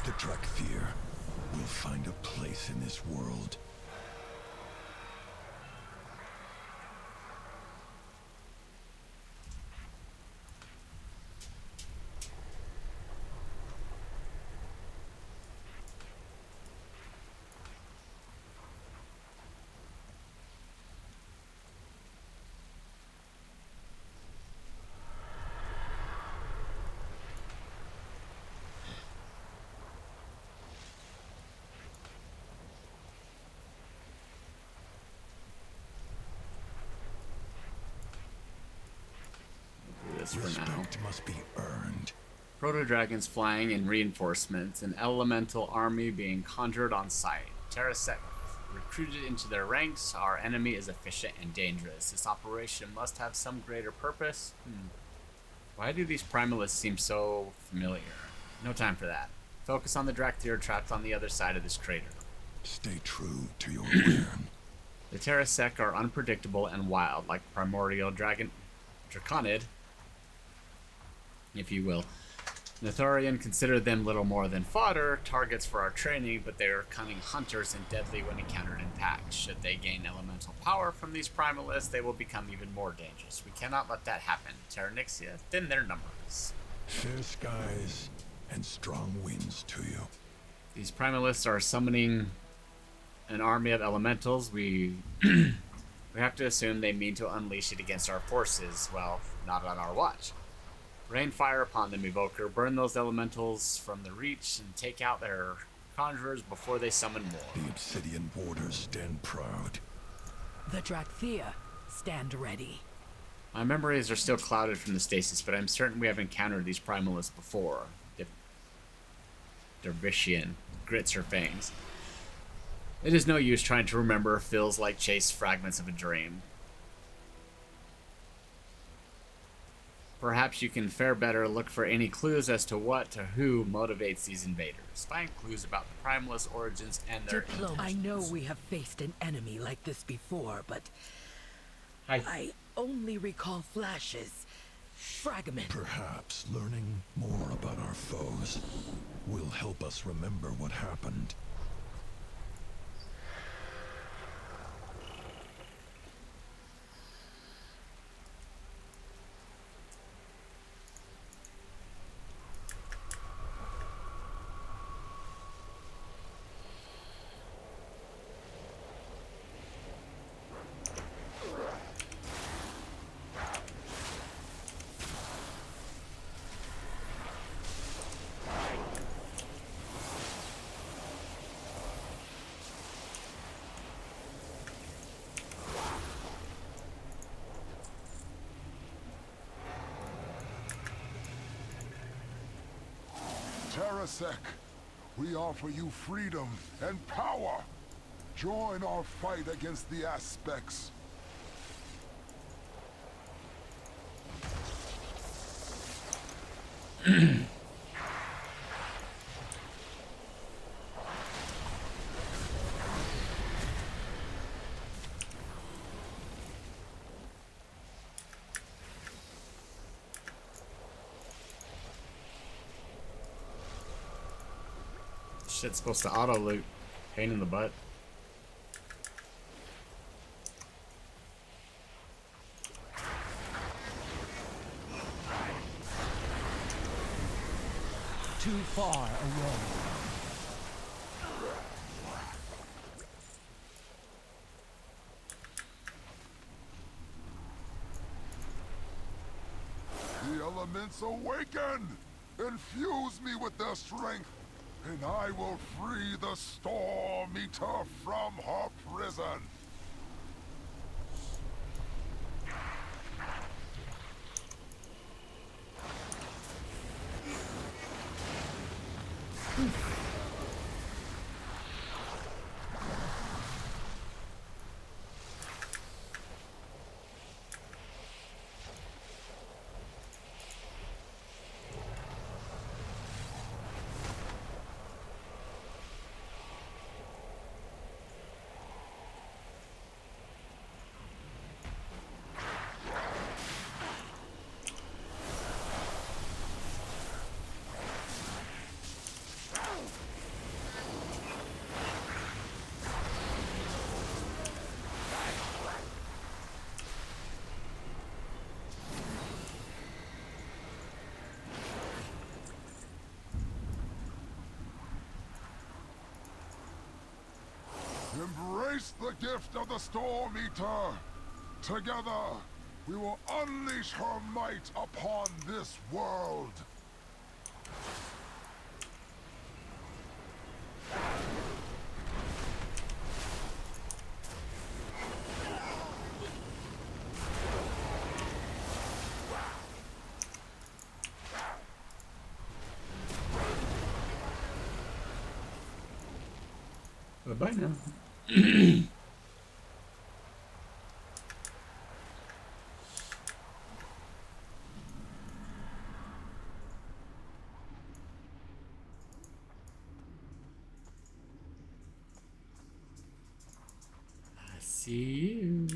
The Dracthyr will find a place in this world. this for now. Respect must be earned. Proto-dragons flying in reinforcements, an elemental army being conjured on site. Terrasec recruited into their ranks. Our enemy is efficient and dangerous. This operation must have some greater purpose. Why do these primalists seem so familiar? No time for that. Focus on the Dracthyr trapped on the other side of this crater. Stay true to your plan. The Terrasec are unpredictable and wild, like primordial draconid, if you will. Nethorian considered them little more than fodder, targets for our training, but they are cunning hunters and deadly when encountered in packs. Should they gain elemental power from these primalists, they will become even more dangerous. We cannot let that happen. Terranixia, thin their numbers. Fair skies and strong winds to you. These primalists are summoning an army of elementals. We have to assume they mean to unleash it against our forces. Well, not on our watch. Rain fire upon them, Evoker. Burn those elementals from the reach and take out their conjurers before they summon more. The obsidian warders stand proud. The Dracthyr stand ready. My memories are still clouded from the stasis, but I'm certain we have encountered these primalists before. Dervishian grits her fangs. It is no use trying to remember. Feels like chased fragments of a dream. Perhaps you can fare better look for any clues as to what or who motivates these invaders. Find clues about the primalist origins and their intentions. I know we have faced an enemy like this before, but I only recall flashes, fragments. Perhaps learning more about our foes will help us remember what happened. Terrasec, we offer you freedom and power. Join our fight against the aspects. Shit's supposed to auto loot. Pain in the butt. Too far away. The elements awaken! Infuse me with their strength, and I will free the Storm Eater from her prison. Embrace the gift of the Storm Eater. Together, we will unleash her might upon this world. Bye-bye now. I see you.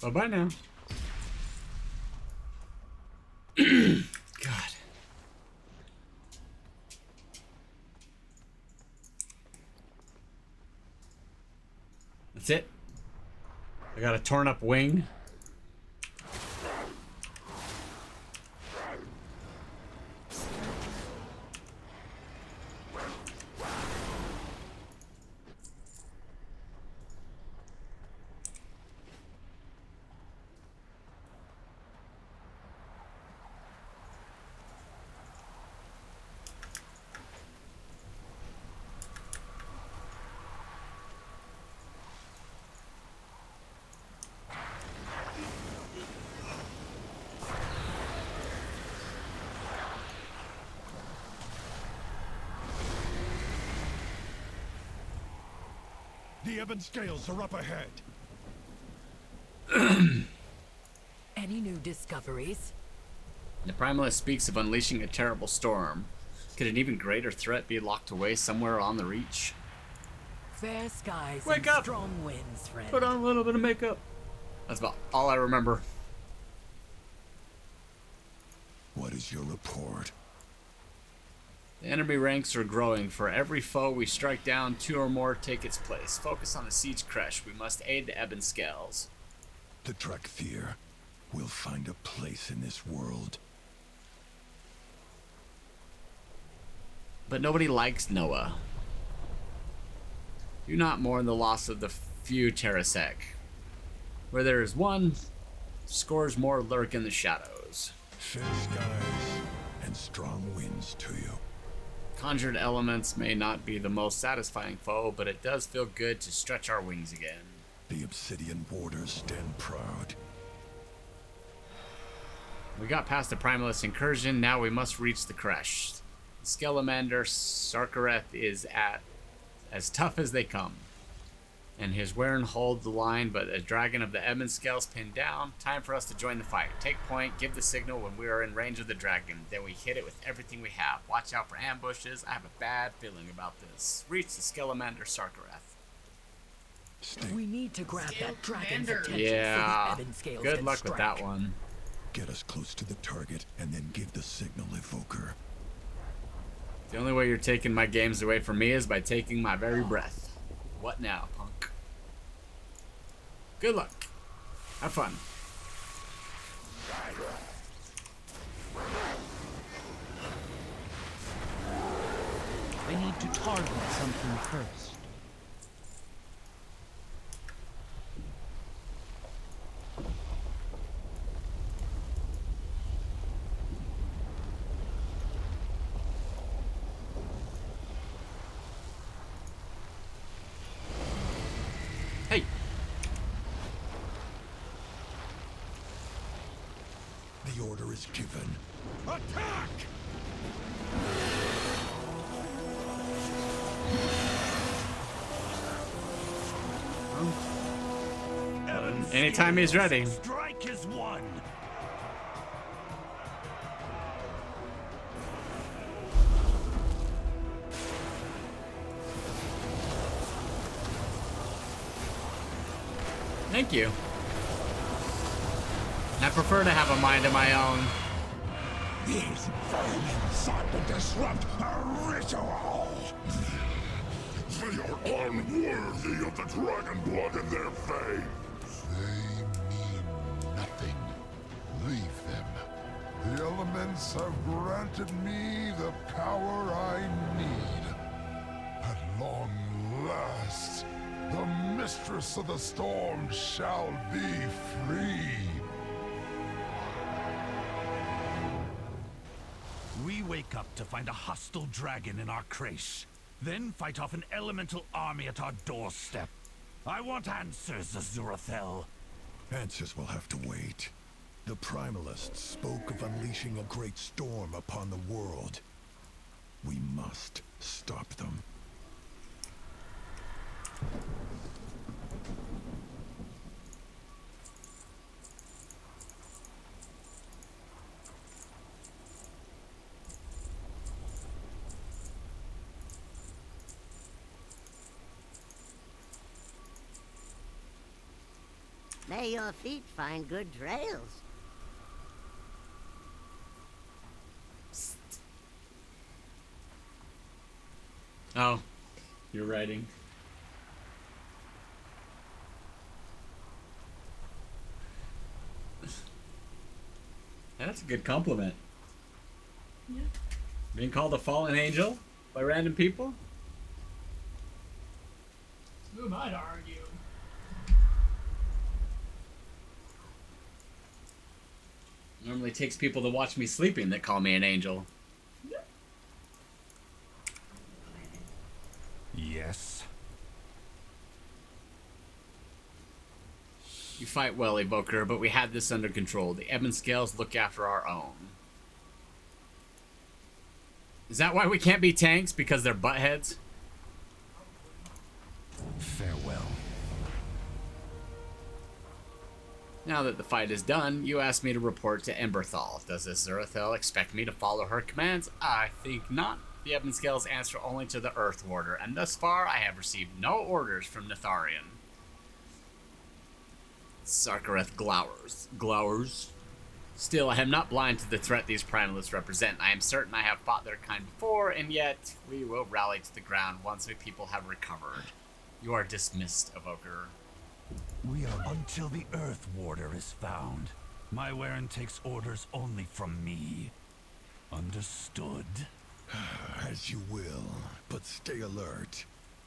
Bye-bye now. God. That's it. I got a torn up wing. The ebon scales are up ahead. Any new discoveries? The Primalist speaks of unleashing a terrible storm. Could an even greater threat be locked away somewhere on the Reach? Fair skies Wake and up! strong winds, friend. Put on a little bit of makeup. That's about all I remember. What is your report? The enemy ranks are growing. For every foe we strike down, 2 or more take its place. Focus on the siege crash. We must aid the Ebon Scales. The Dracthyr will find a place in this world. But nobody likes Noah. Do not mourn the loss of the few Terrasek. Where there is one, scores more lurk in the shadows. Fair skies and strong winds to you. Conjured elements may not be the most satisfying foe, but it does feel good to stretch our wings again. The obsidian borders stand proud. We got past the Primalist incursion, now we must reach the crash. The Skelemander Sarkareth is as tough as they come. And his Wern hold the line, but a dragon of the Ebon Scales pinned down. Time for us to join the fight. Take point, give the signal when we are in range of the dragon. Then we hit it with everything we have. Watch out for ambushes. I have a bad feeling about this. Reach the Skelemander Sarkareth. We need to grab that dragon's attention. Yeah. So the Ebon Scales Good can luck with strike. that one. Get us close to the target and then give the signal, Evoker. The only way you're taking my games away from me is by taking my very breath. What now, punk? Good luck. Have fun. I need to target something first. Hey. The order is given. Attack! Anytime he's ready. Strike is one. Thank you. I prefer to have a mind of my own. These vermin sought to disrupt a ritual. They are unworthy of the dragon blood in their veins. They mean nothing. Leave them. The elements have granted me the power I need. At long last, the mistress of the storm shall be free. We wake up to find a hostile dragon in our creche, then fight off an elemental army at our doorstep. I want answers, Azurathel. Answers will have to wait. The Primalists spoke of unleashing a great storm upon the world. We must stop them. May your feet find good trails. Oh, you're writing. That's a good compliment. Yeah. Being called a fallen angel by random people? Who might argue? Normally takes people to watch me sleeping that call me an angel. Yes. You fight well, Evoker, but we had this under control. The Ebon Scales look after our own. Is that why we can't be tanks? Because they're buttheads? Farewell. Now that the fight is done, you asked me to report to Emberthal. Does Azurathel expect me to follow her commands? I think not. The Ebon Scales answer only to the Earth Warder, and thus far I have received no orders from Netharian. Sarkareth glowers. Still, I am not blind to the threat these primalists represent. I am certain I have fought their kind before, and yet we will rally to the ground once my people have recovered. You are dismissed, Evoker. We are until the Earth Warder is found. My Warren takes orders only from me. Understood? As you will, but stay alert.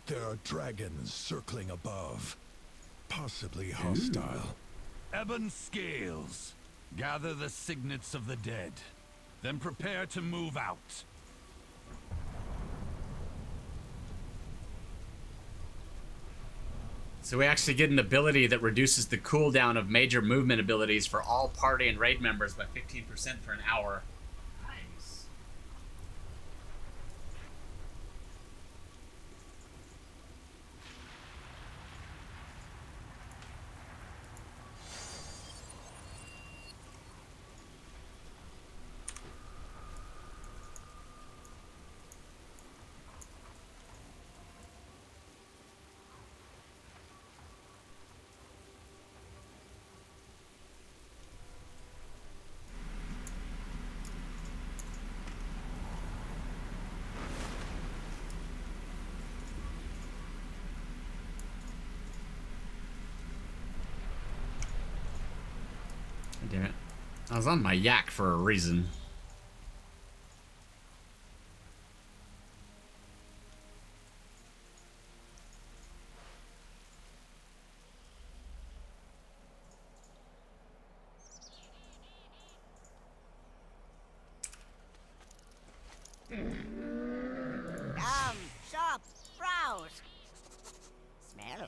There are dragons circling above. Possibly hostile. Ebon Scales. Gather the signets of the dead. Then prepare to move out. So we actually get an ability that reduces the cooldown of major movement abilities for all party and raid members by 15% for an hour. Nice. Damn it. I was on my yak for a reason. Come, shop, browse. Smell.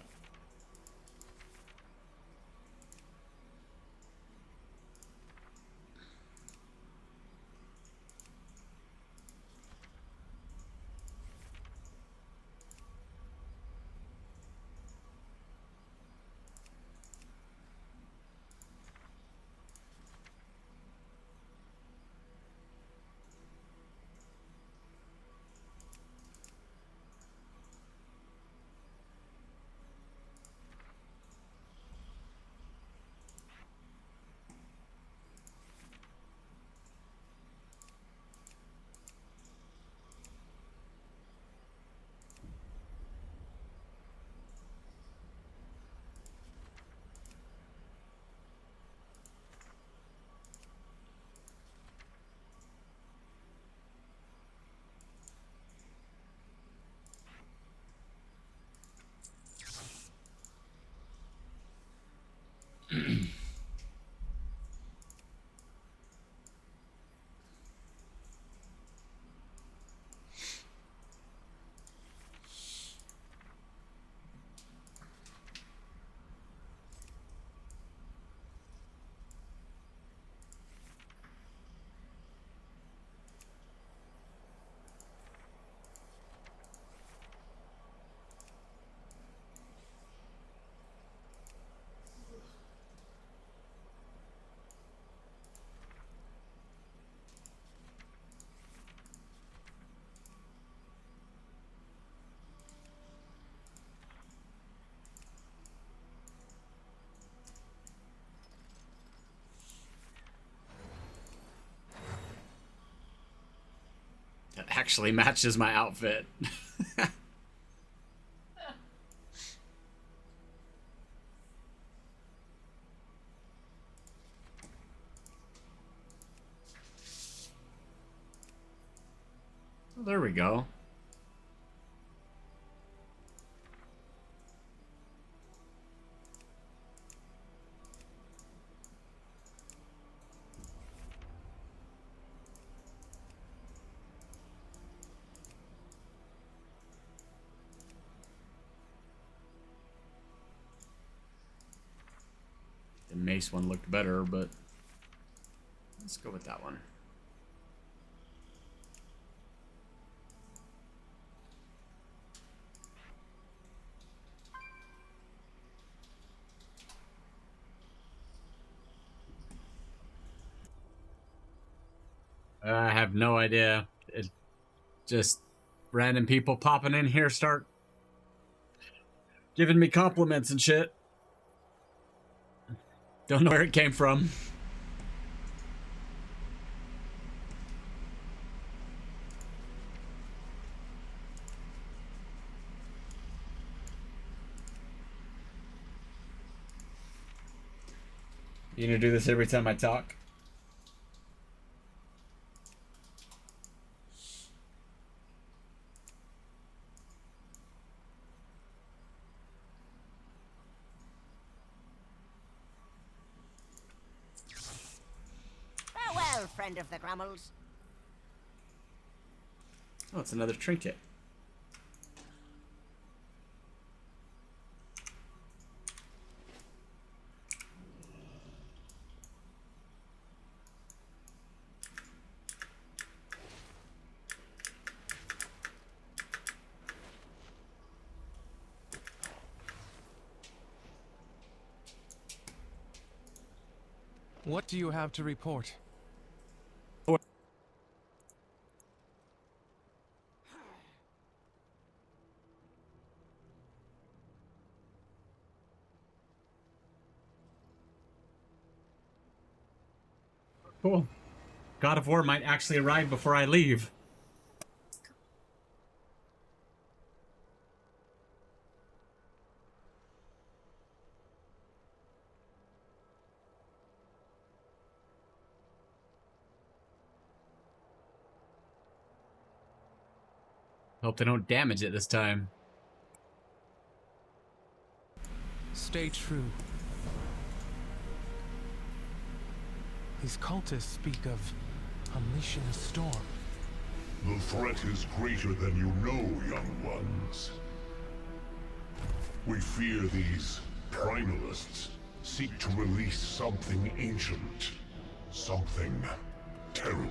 That actually matches my outfit. Well, there we go. The mace one looked better, but let's go with that one. I have no idea. It just random people popping in here start giving me compliments and shit. Don't know where it came from. You gonna do this every time I talk? Farewell, friend of the Grummels. Oh, it's another trinket. What do you have to report? Cool. God of War might actually arrive before I leave. Hope they don't damage it this time. Stay true. These cultists speak of unleashing a storm. The threat is greater than you know, young ones. We fear these primalists seek to release something ancient. Something terrible.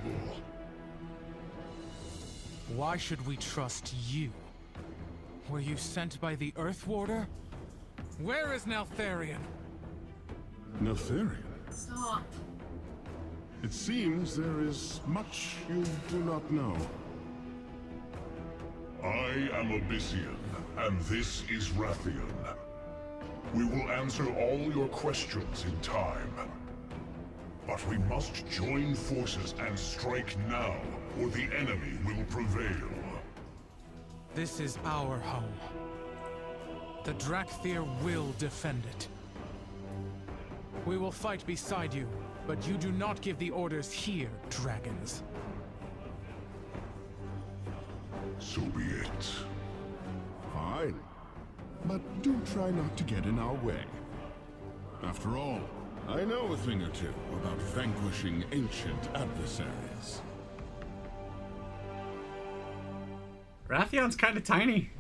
Why should we trust you? Were you sent by the Earth Warder? Where is Neltharion? Neltharion? Stop. It seems there is much you do not know. I am Abyssian, and this is Rathian. We will answer all your questions in time. But we must join forces and strike now, or the enemy will prevail. This is our home. The Dracthyr will defend it. We will fight beside you, but you do not give the orders here, dragons. So be it. Fine. But do try not to get in our way. After all, I know a thing or two about vanquishing ancient adversaries. Rathion's kind of tiny.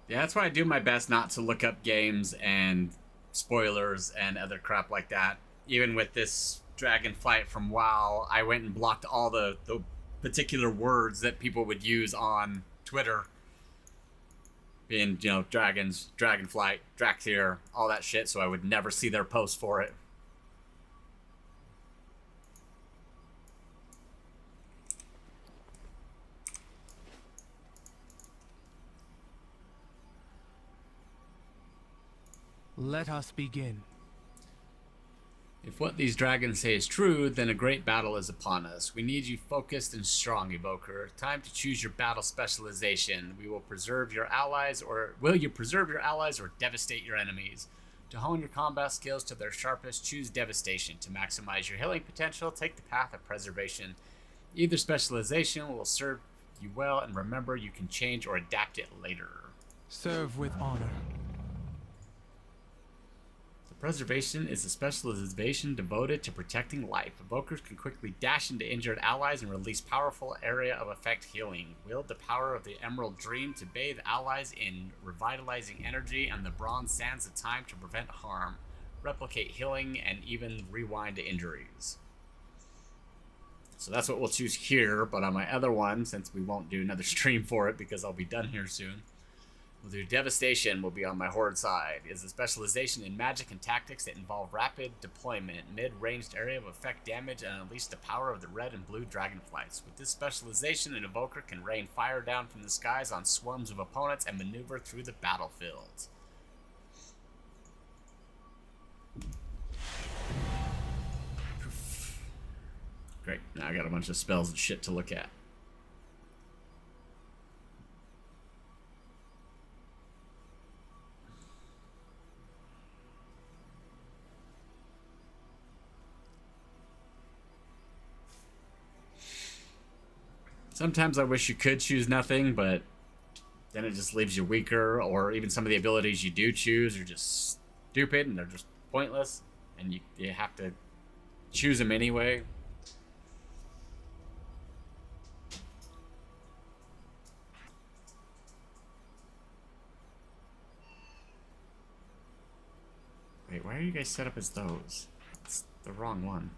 Yeah, that's why I do my best not to look up games and spoilers and other crap like that. Even with this dragon fight from WoW, I went and blocked all the particular words that people would use on Twitter. Being, you know, dragons, dragonflight, Dracthyr, all that shit, so I would never see their post for it. Let us begin. If what these dragons say is true, then a great battle is upon us. We need you focused and strong, Evoker. Time to choose your battle specialization. Will you preserve your allies or devastate your enemies? To hone your combat skills to their sharpest, choose devastation. To maximize your healing potential, take the path of preservation. Either specialization will serve you well, and remember, you can change or adapt it later. Serve with honor. Preservation is a specialization devoted to protecting life. Evokers can quickly dash into injured allies and release powerful area of effect healing. Wield the power of the Emerald Dream to bathe allies in revitalizing energy and the Bronze Sands of Time to prevent harm, replicate healing, and even rewind injuries. So that's what we'll choose here, but on my other one, since we won't do another stream for it because I'll be done here soon, we'll do Devastation will be on my Horde side. It's a specialization in magic and tactics that involve rapid deployment, mid-ranged area of effect damage, and unleash the power of the red and blue dragonflights. With this specialization, an evoker can rain fire down from the skies on swarms of opponents and maneuver through the battlefield. Great, now I got a bunch of spells and shit to look at. Sometimes I wish you could choose nothing, but then it just leaves you weaker, or even some of the abilities you do choose are just stupid and they're just pointless, and you have to choose them anyway. Wait, why are you guys set up as those? It's the wrong one.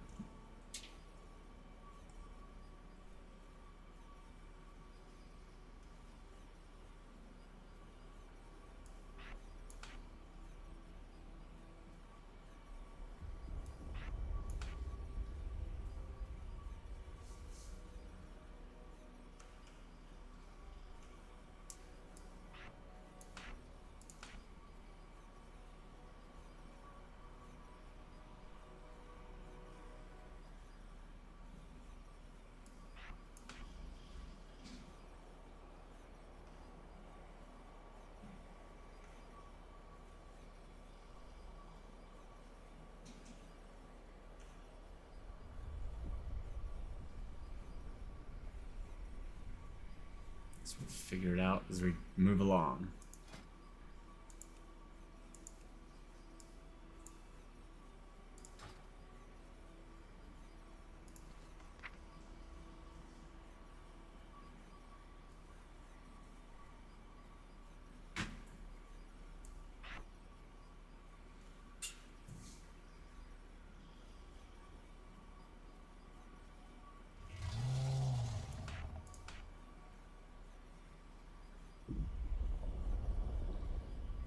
So we'll figure it out as we move along.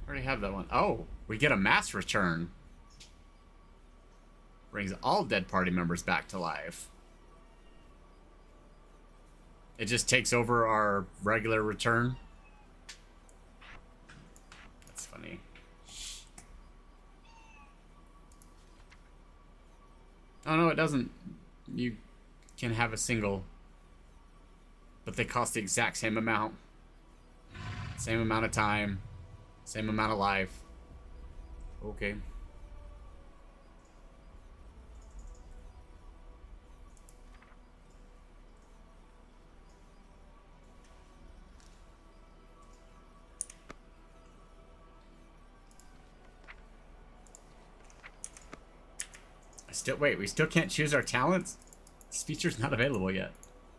Already have that one. Oh, we get a mass return. Brings all dead party members back to life. It just takes over our regular return. That's funny. Oh no, it doesn't. You can have a single, but they cost the exact same amount. Same amount of time. Same amount of life. Okay. Wait, we still can't choose our talents? This feature's not available yet.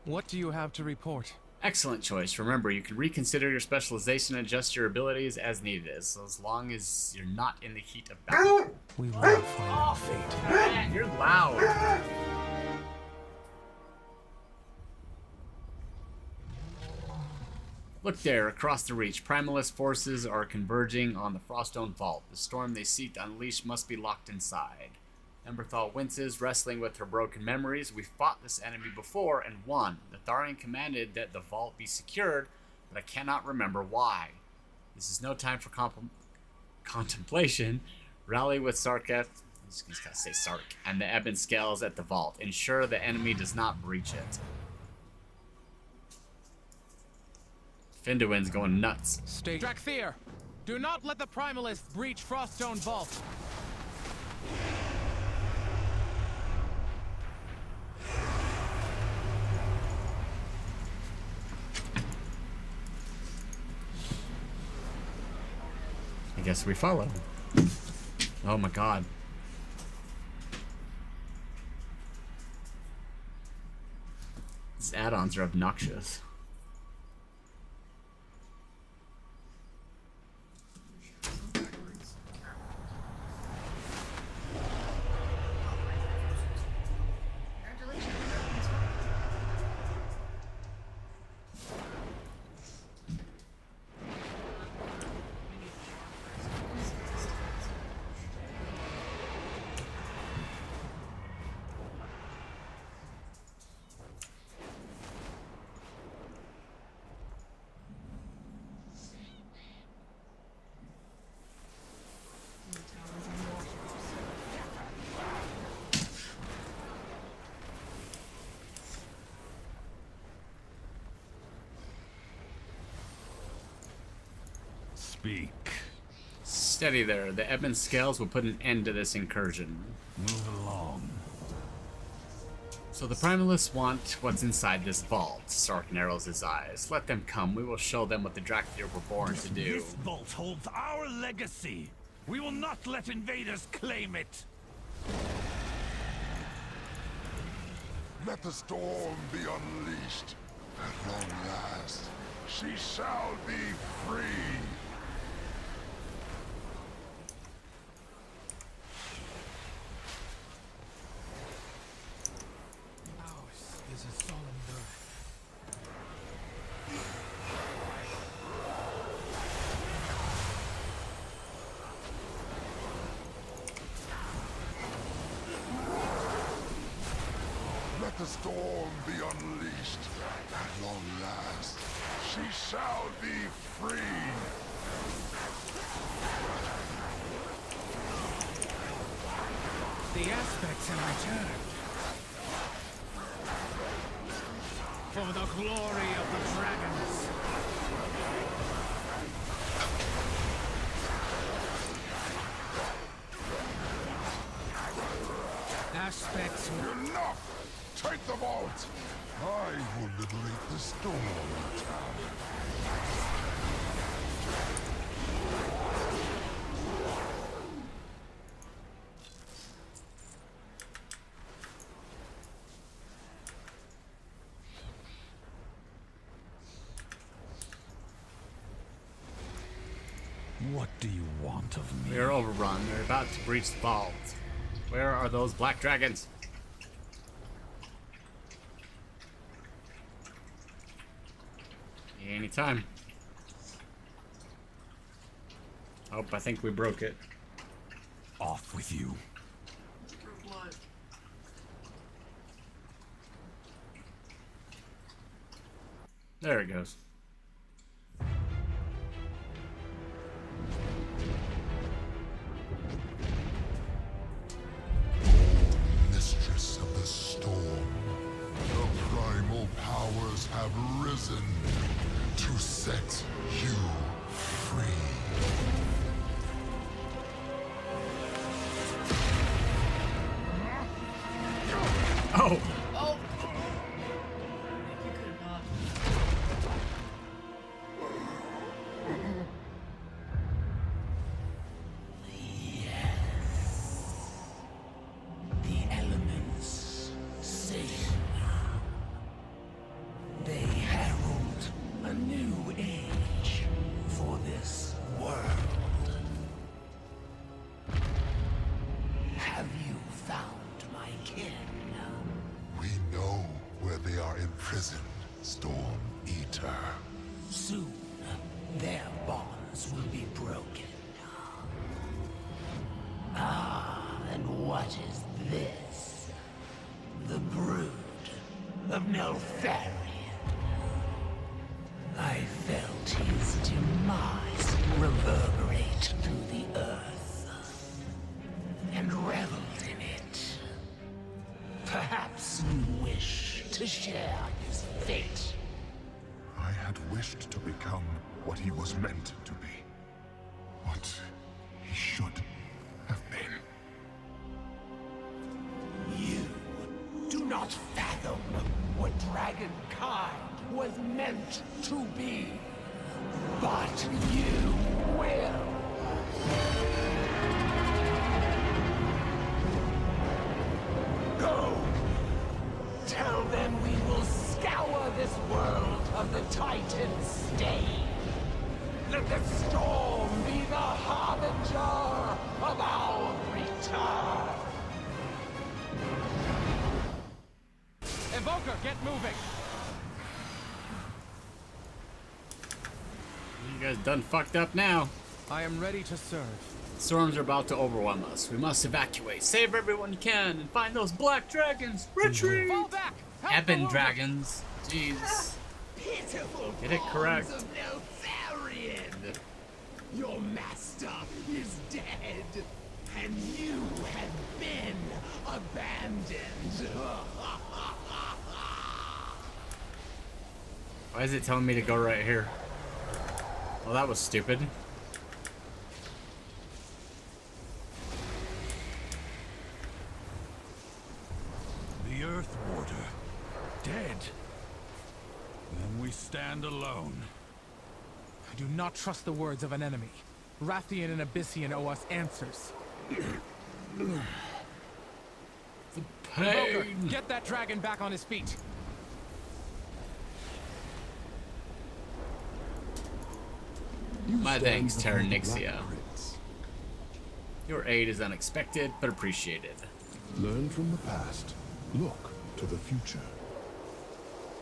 What do you have to report? Excellent choice. Remember, you can reconsider your specialization and adjust your abilities as needed, as long as you're not in the heat of battle. We will not find our fate. Man, you're loud. Look there, across the reach. Primalist forces are converging on the Froststone Vault. The storm they seek to unleash must be locked inside. Emberthal winces, wrestling with her broken memories. We fought this enemy before and won. The Tharian commanded that the vault be secured, but I cannot remember why. This is no time for contemplation. Rally with Sarketh, I'm just gonna say Sark, and the Ebon Scales at the vault. Ensure the enemy does not breach it. Finduin's going nuts. Stay. Dracthyr, do not let the Primalists breach Froststone Vault. I guess we follow. Oh my god. These add-ons are obnoxious. Speak. Steady there. The Ebon Scales will put an end to this incursion. Move along. So the Primalists want what's inside this vault. Sark narrows his eyes. Let them come. We will show them what the Dracthyr were born to do. This vault holds our legacy. We will not let invaders claim it. Let the storm be unleashed. At long last, she shall be free. Ours is a solemn birth. Let the storm be unleashed. At long last, she shall be free. The aspects have returned. For the glory of the dragons. Aspects. Enough! Take the vault! I will liberate the storm eater. What do you want of me? We are overrun. We're about to breach the vault. Where are those black dragons? Anytime. Oh, I think we broke it. Off with you. There it goes. Mistress of the storm, the primal powers have risen to set you free. Oh! Oh! You could have not. The elements sing. They herald a new age for this world. Have you found my kin? We know where they are imprisoned, Storm Eater. Soon, their bonds will be broken. Ah, and what is this? The brood of Neltharion. I felt his demise reverberate through the earth, and reveled in it. Perhaps you wish to share his fate. I had wished to become what he was meant to be. What he should have been. You do not fathom what dragonkind was meant to be. But you will. Go! Tell them we will scour this world of the Titan's stain. Let the storm be the harbinger of our return. Evoker, get moving! You guys done fucked up now. I am ready to serve. Storms are about to overwhelm us. We must evacuate. Save everyone you can and find those black dragons. Retreat! Fall back! Help Ebon the wounded. dragons. Jeez. Pitiful Get it correct. forms of Neltharion. Your master is dead, and you have been abandoned. Why is it telling me to go right here? Well, that was stupid. The Earth Warder. Dead. Then we stand alone. I do not trust the words of an enemy. Rathian and Abyssian owe us answers. Evoker, get that dragon back on his feet. My thanks, Terranixia. Your aid is unexpected, but appreciated. Learn from the past. Look to the future.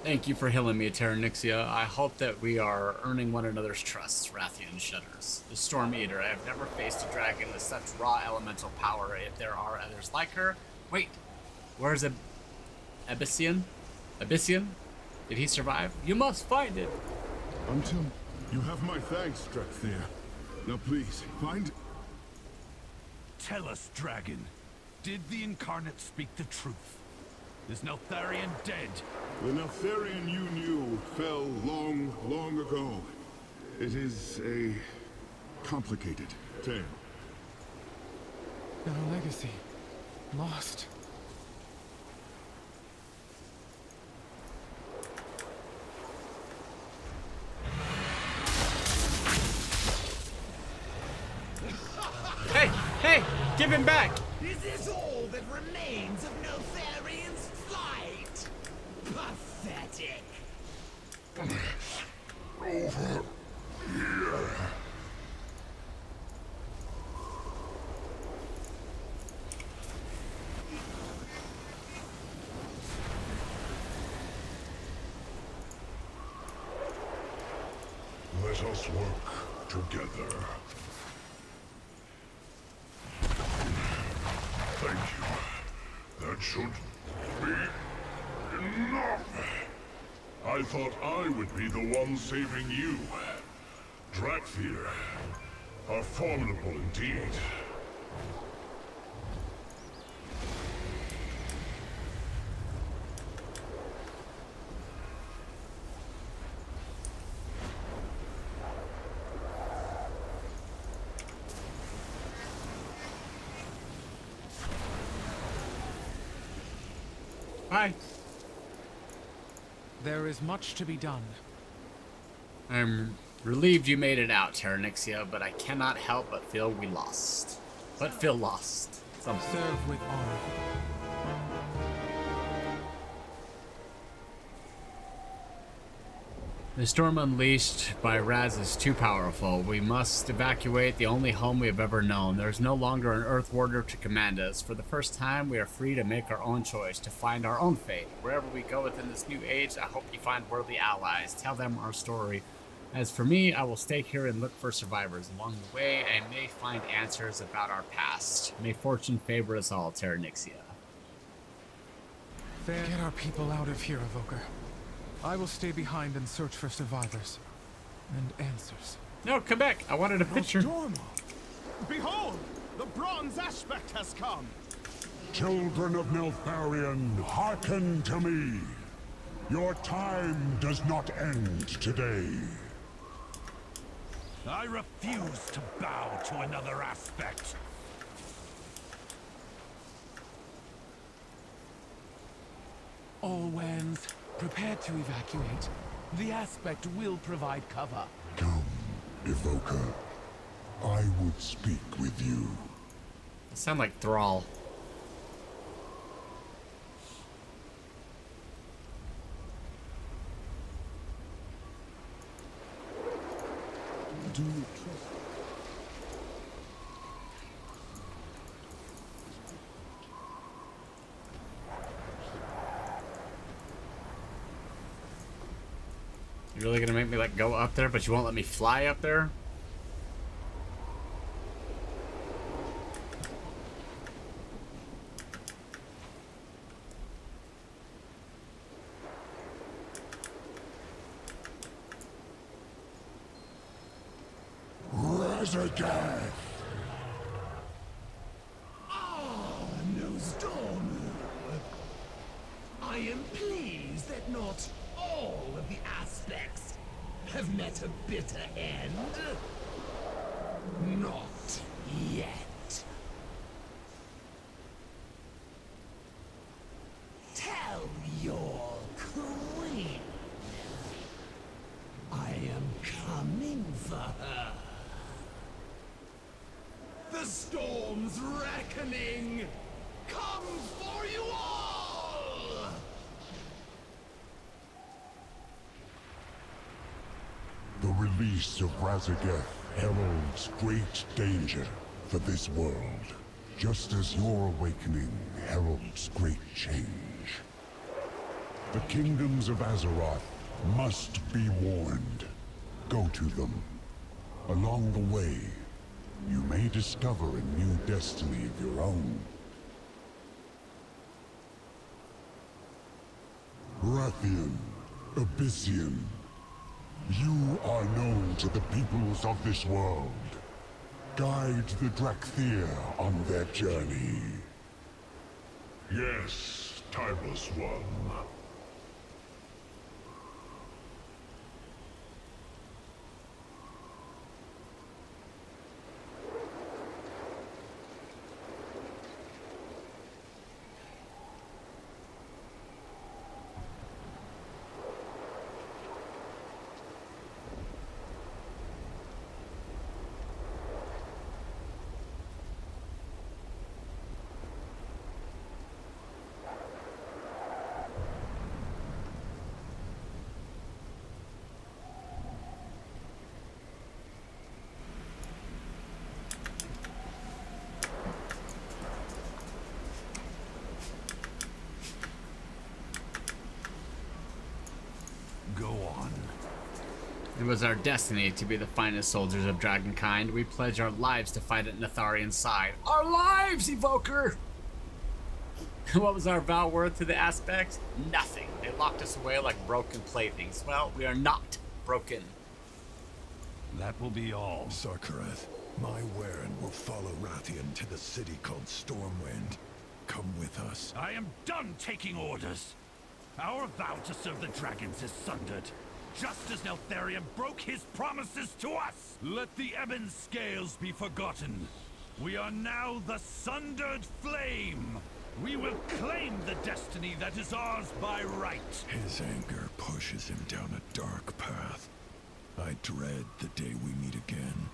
Thank you for healing me, Terranixia. I hope that we are earning one another's trust. Rathian shudders. The Storm Eater. I have never faced a dragon with such raw elemental power. If there are others like her... Wait. Where's Abyssian? Abyssian? Did he survive? You must find it. Until you have my thanks, Dracthyr. Now please, find... Tell us, dragon. Did the Incarnate speak the truth? Is Neltharion dead? The Neltharion you knew fell long, long ago. It is a complicated tale. Our legacy. Lost. Hey! Hey! Give him back! Is this all that remains of Neltharion's flight? Pathetic. Over here. Let us work together. Thank you. That should be enough. I thought I would be the one saving you. Dracthyr are formidable indeed. Bye. There is much to be done. I'm relieved you made it out, Terranixia, but I cannot help but feel we lost. Serve with honor. The storm unleashed by Raz is too powerful. We must evacuate the only home we have ever known. There is no longer an Earth Warder to command us. For the first time, we are free to make our own choice, to find our own fate. Wherever we go within this new age, I hope you find worthy allies. Tell them our story. As for me, I will stay here and look for survivors. Along the way, I may find answers about our past. May fortune favor us all, Terranixia. Get our people out of here, Evoker. I will stay behind and search for survivors. And answers. No, come back. I wanted a picture. Behold! The bronze aspect has come! Children of Neltharion, hearken to me. Your time does not end today. I refuse to bow to another aspect. All Wands, prepare to evacuate. The aspect will provide cover. Come, Evoker. I would speak with you. I sound like Thrall. Do you trust? You're really gonna make me like go up there, but you won't let me fly up there? Razagath! No storm. I am pleased that not all of the aspects have met a bitter end. Not yet. Tell your queen I am coming for her. The storm's reckoning comes for you all! The release of Razagath heralds great danger for this world, just as your awakening heralds great change. The kingdoms of Azeroth must be warned. Go to them. Along the way, you may discover a new destiny of your own. Rathian, Abyssian, you are known to the peoples of this world. Guide the Dracthyr on their journey. Yes, timeless one. It was our destiny to be the finest soldiers of Dragonkind. We pledge our lives to fight at Netharian's side. Our lives, Evoker! What was our vow worth to the aspects? Nothing. They locked us away like broken playthings. Well, we are not broken. That will be all. Sarkareth, my Waren will follow Rathian to the city called Stormwind. Come with us. I am done taking orders. Our vow to serve the dragons is sundered, just as Neltharion broke his promises to us. Let the ebon scales be forgotten. We are now the Sundered Flame. We will claim the destiny that is ours by right. His anger pushes him down a dark path. I dread the day we meet again.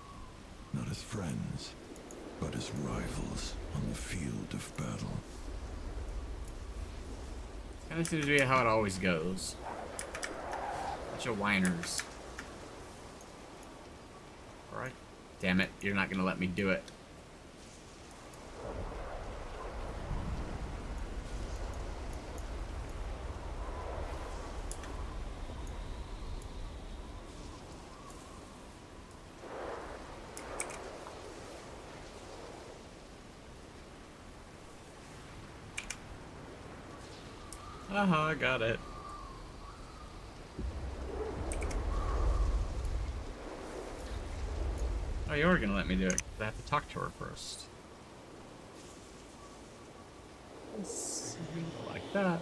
Not as friends, but as rivals on the field of battle. Kind of seems to be how it always goes. Bunch of whiners. Alright. Damn it, you're not gonna let me do it. I got it. Oh, you are gonna let me do it. I have to talk to her first. Like that.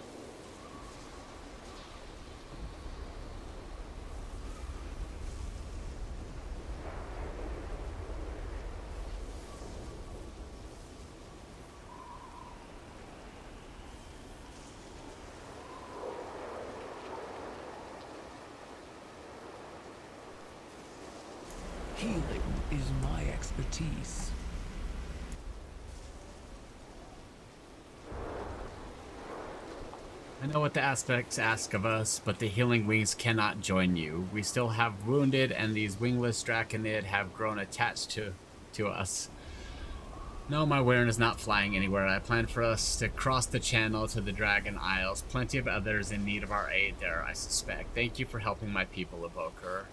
Healing is my expertise. I know what the aspects ask of us, but the healing wings cannot join you. We still have wounded, and these wingless Draconid have grown attached to us. No, my Waren is not flying anywhere. I plan for us to cross the channel to the Dragon Isles. Plenty of others in need of our aid there, I suspect. Thank you for helping my people, Evoker.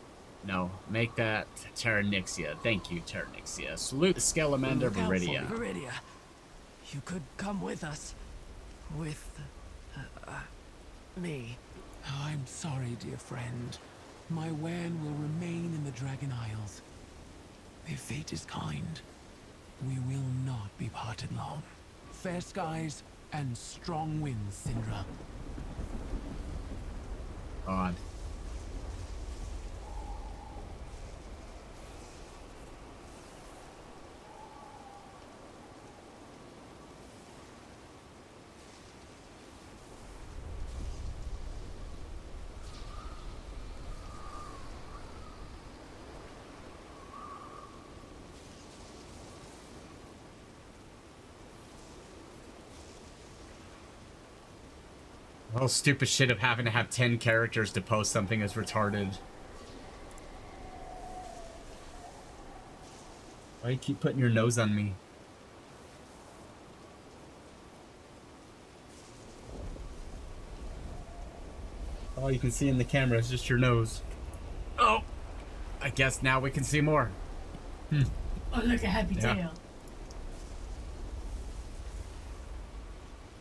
No, make that Terranixia. Thank you, Terranixia. Salute the Skelemander Viridia. Viridia, you could come with us. With... me. Oh, I'm sorry, dear friend. My Waren will remain in the Dragon Isles. If fate is kind, we will not be parted long. Fair skies and strong winds, Syndra. God. The whole stupid shit of having to have 10 characters to post something is retarded. Why do you keep putting your nose on me? All you can see in the camera is just your nose. Oh! I guess now we can see more. Oh, look, a happy tail.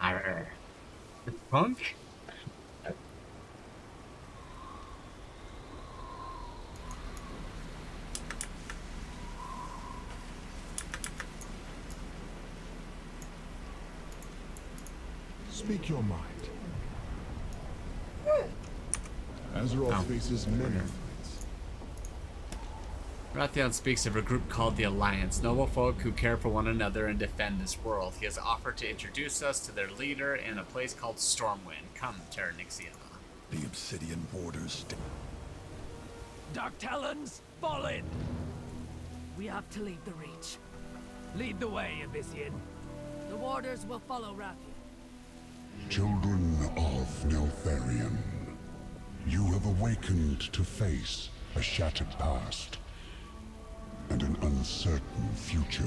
Arr. Punk? Speak your mind. Azeroth faces many threats. Rathian speaks of a group called the Alliance, noble folk who care for one another and defend this world. He has offered to introduce us to their leader in a place called Stormwind. Come, Terranixia. The Obsidian Warders. Dark Talons, fall in! We have to leave the Reach. Lead the way, Abyssian. The Warders will follow Rathian. Children of Neltharion, you have awakened to face a shattered past and an uncertain future.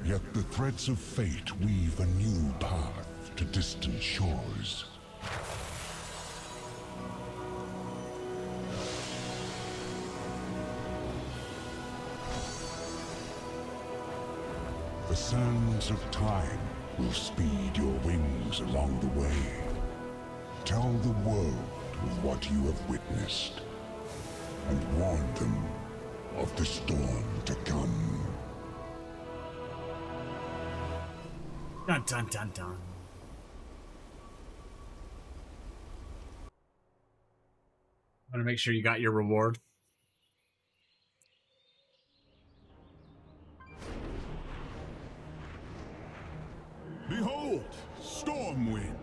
Yet the threads of fate weave a new path to distant shores. The sands of time will speed your wings along the way. Tell the world of what you have witnessed, and warn them of the storm to come. Dun dun dun dun. I want to make sure you got your reward. Behold, Stormwind,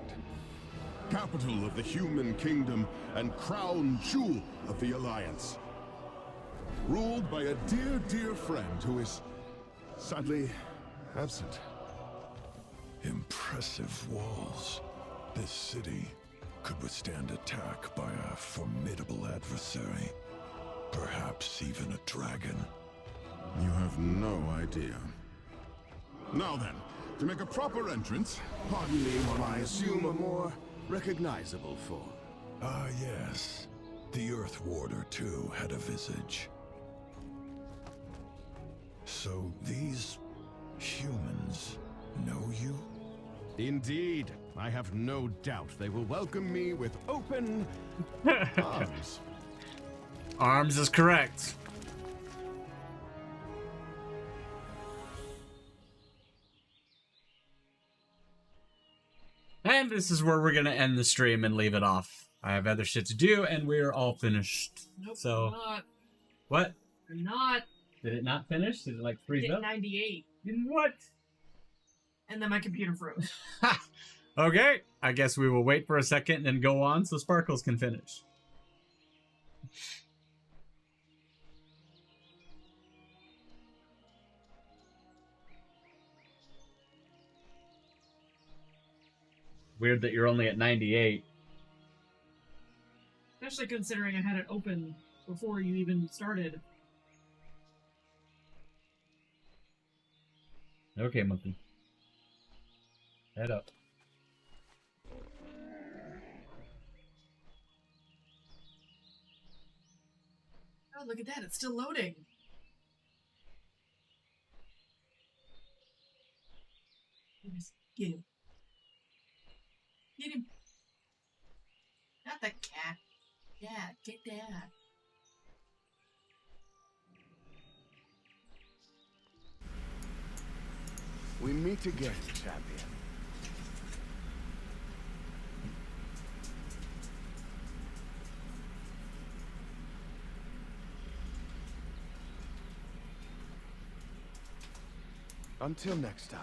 capital of the human kingdom and crown jewel of the Alliance. Ruled by a dear, dear friend who is sadly absent. Impressive walls. This city could withstand attack by a formidable adversary. Perhaps even a dragon. You have no idea. Now then, to make a proper entrance, pardon me while I assume a more recognizable form. Ah, yes. The Earth Warder, too, had a visage. So these humans know you? Indeed. I have no doubt they will welcome me with open arms. Arms is correct. And this is where we're going to end the stream and leave it off. I have other shit to do, and we're all finished. Nope, so, I'm not. What? I'm not. Did it not finish? Did it like freeze Hit up? 98. What? And then my computer froze. Okay, I guess we will wait for a second and then go on so Sparkles can finish. Weird that you're only at 98. Especially considering I had it open before you even started. Okay, Monkey. Head up. Oh, look at that. It's still loading. Get him. Get him. Not the cat. Yeah, get that. We meet again, champion. Until next time.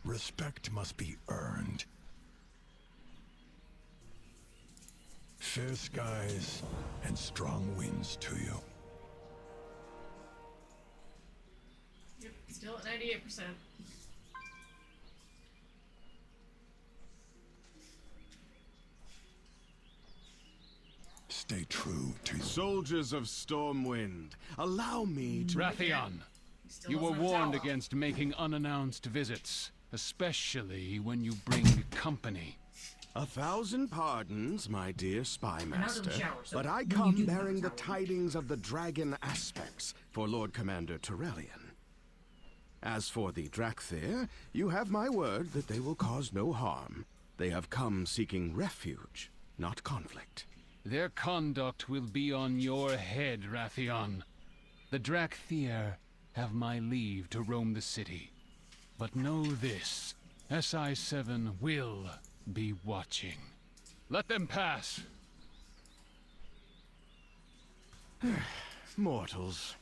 Respect must be earned. Fair skies and strong winds to you. Yep, still at 98%. Stay true to soldiers of Stormwind. Allow me to Dracthyr, you were warned against making unannounced visits, especially when you bring company. 1,000 pardons, my dear spy master, so but I come bearing the tidings of the dragon aspects for Lord Commander Turellian. As for the Dracthyr, you have my word that they will cause no harm. They have come seeking refuge, not conflict. Their conduct will be on your head, Dracthyr. The Dracthyr have my leave to roam the city. But know this, SI-7 will be watching. Let them pass. Mortals.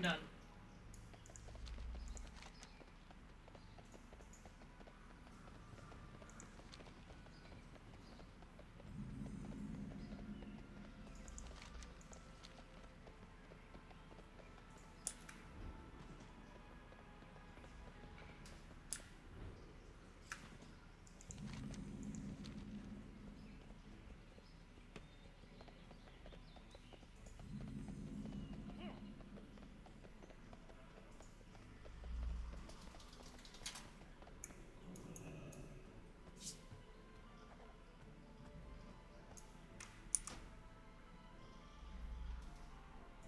I'm done.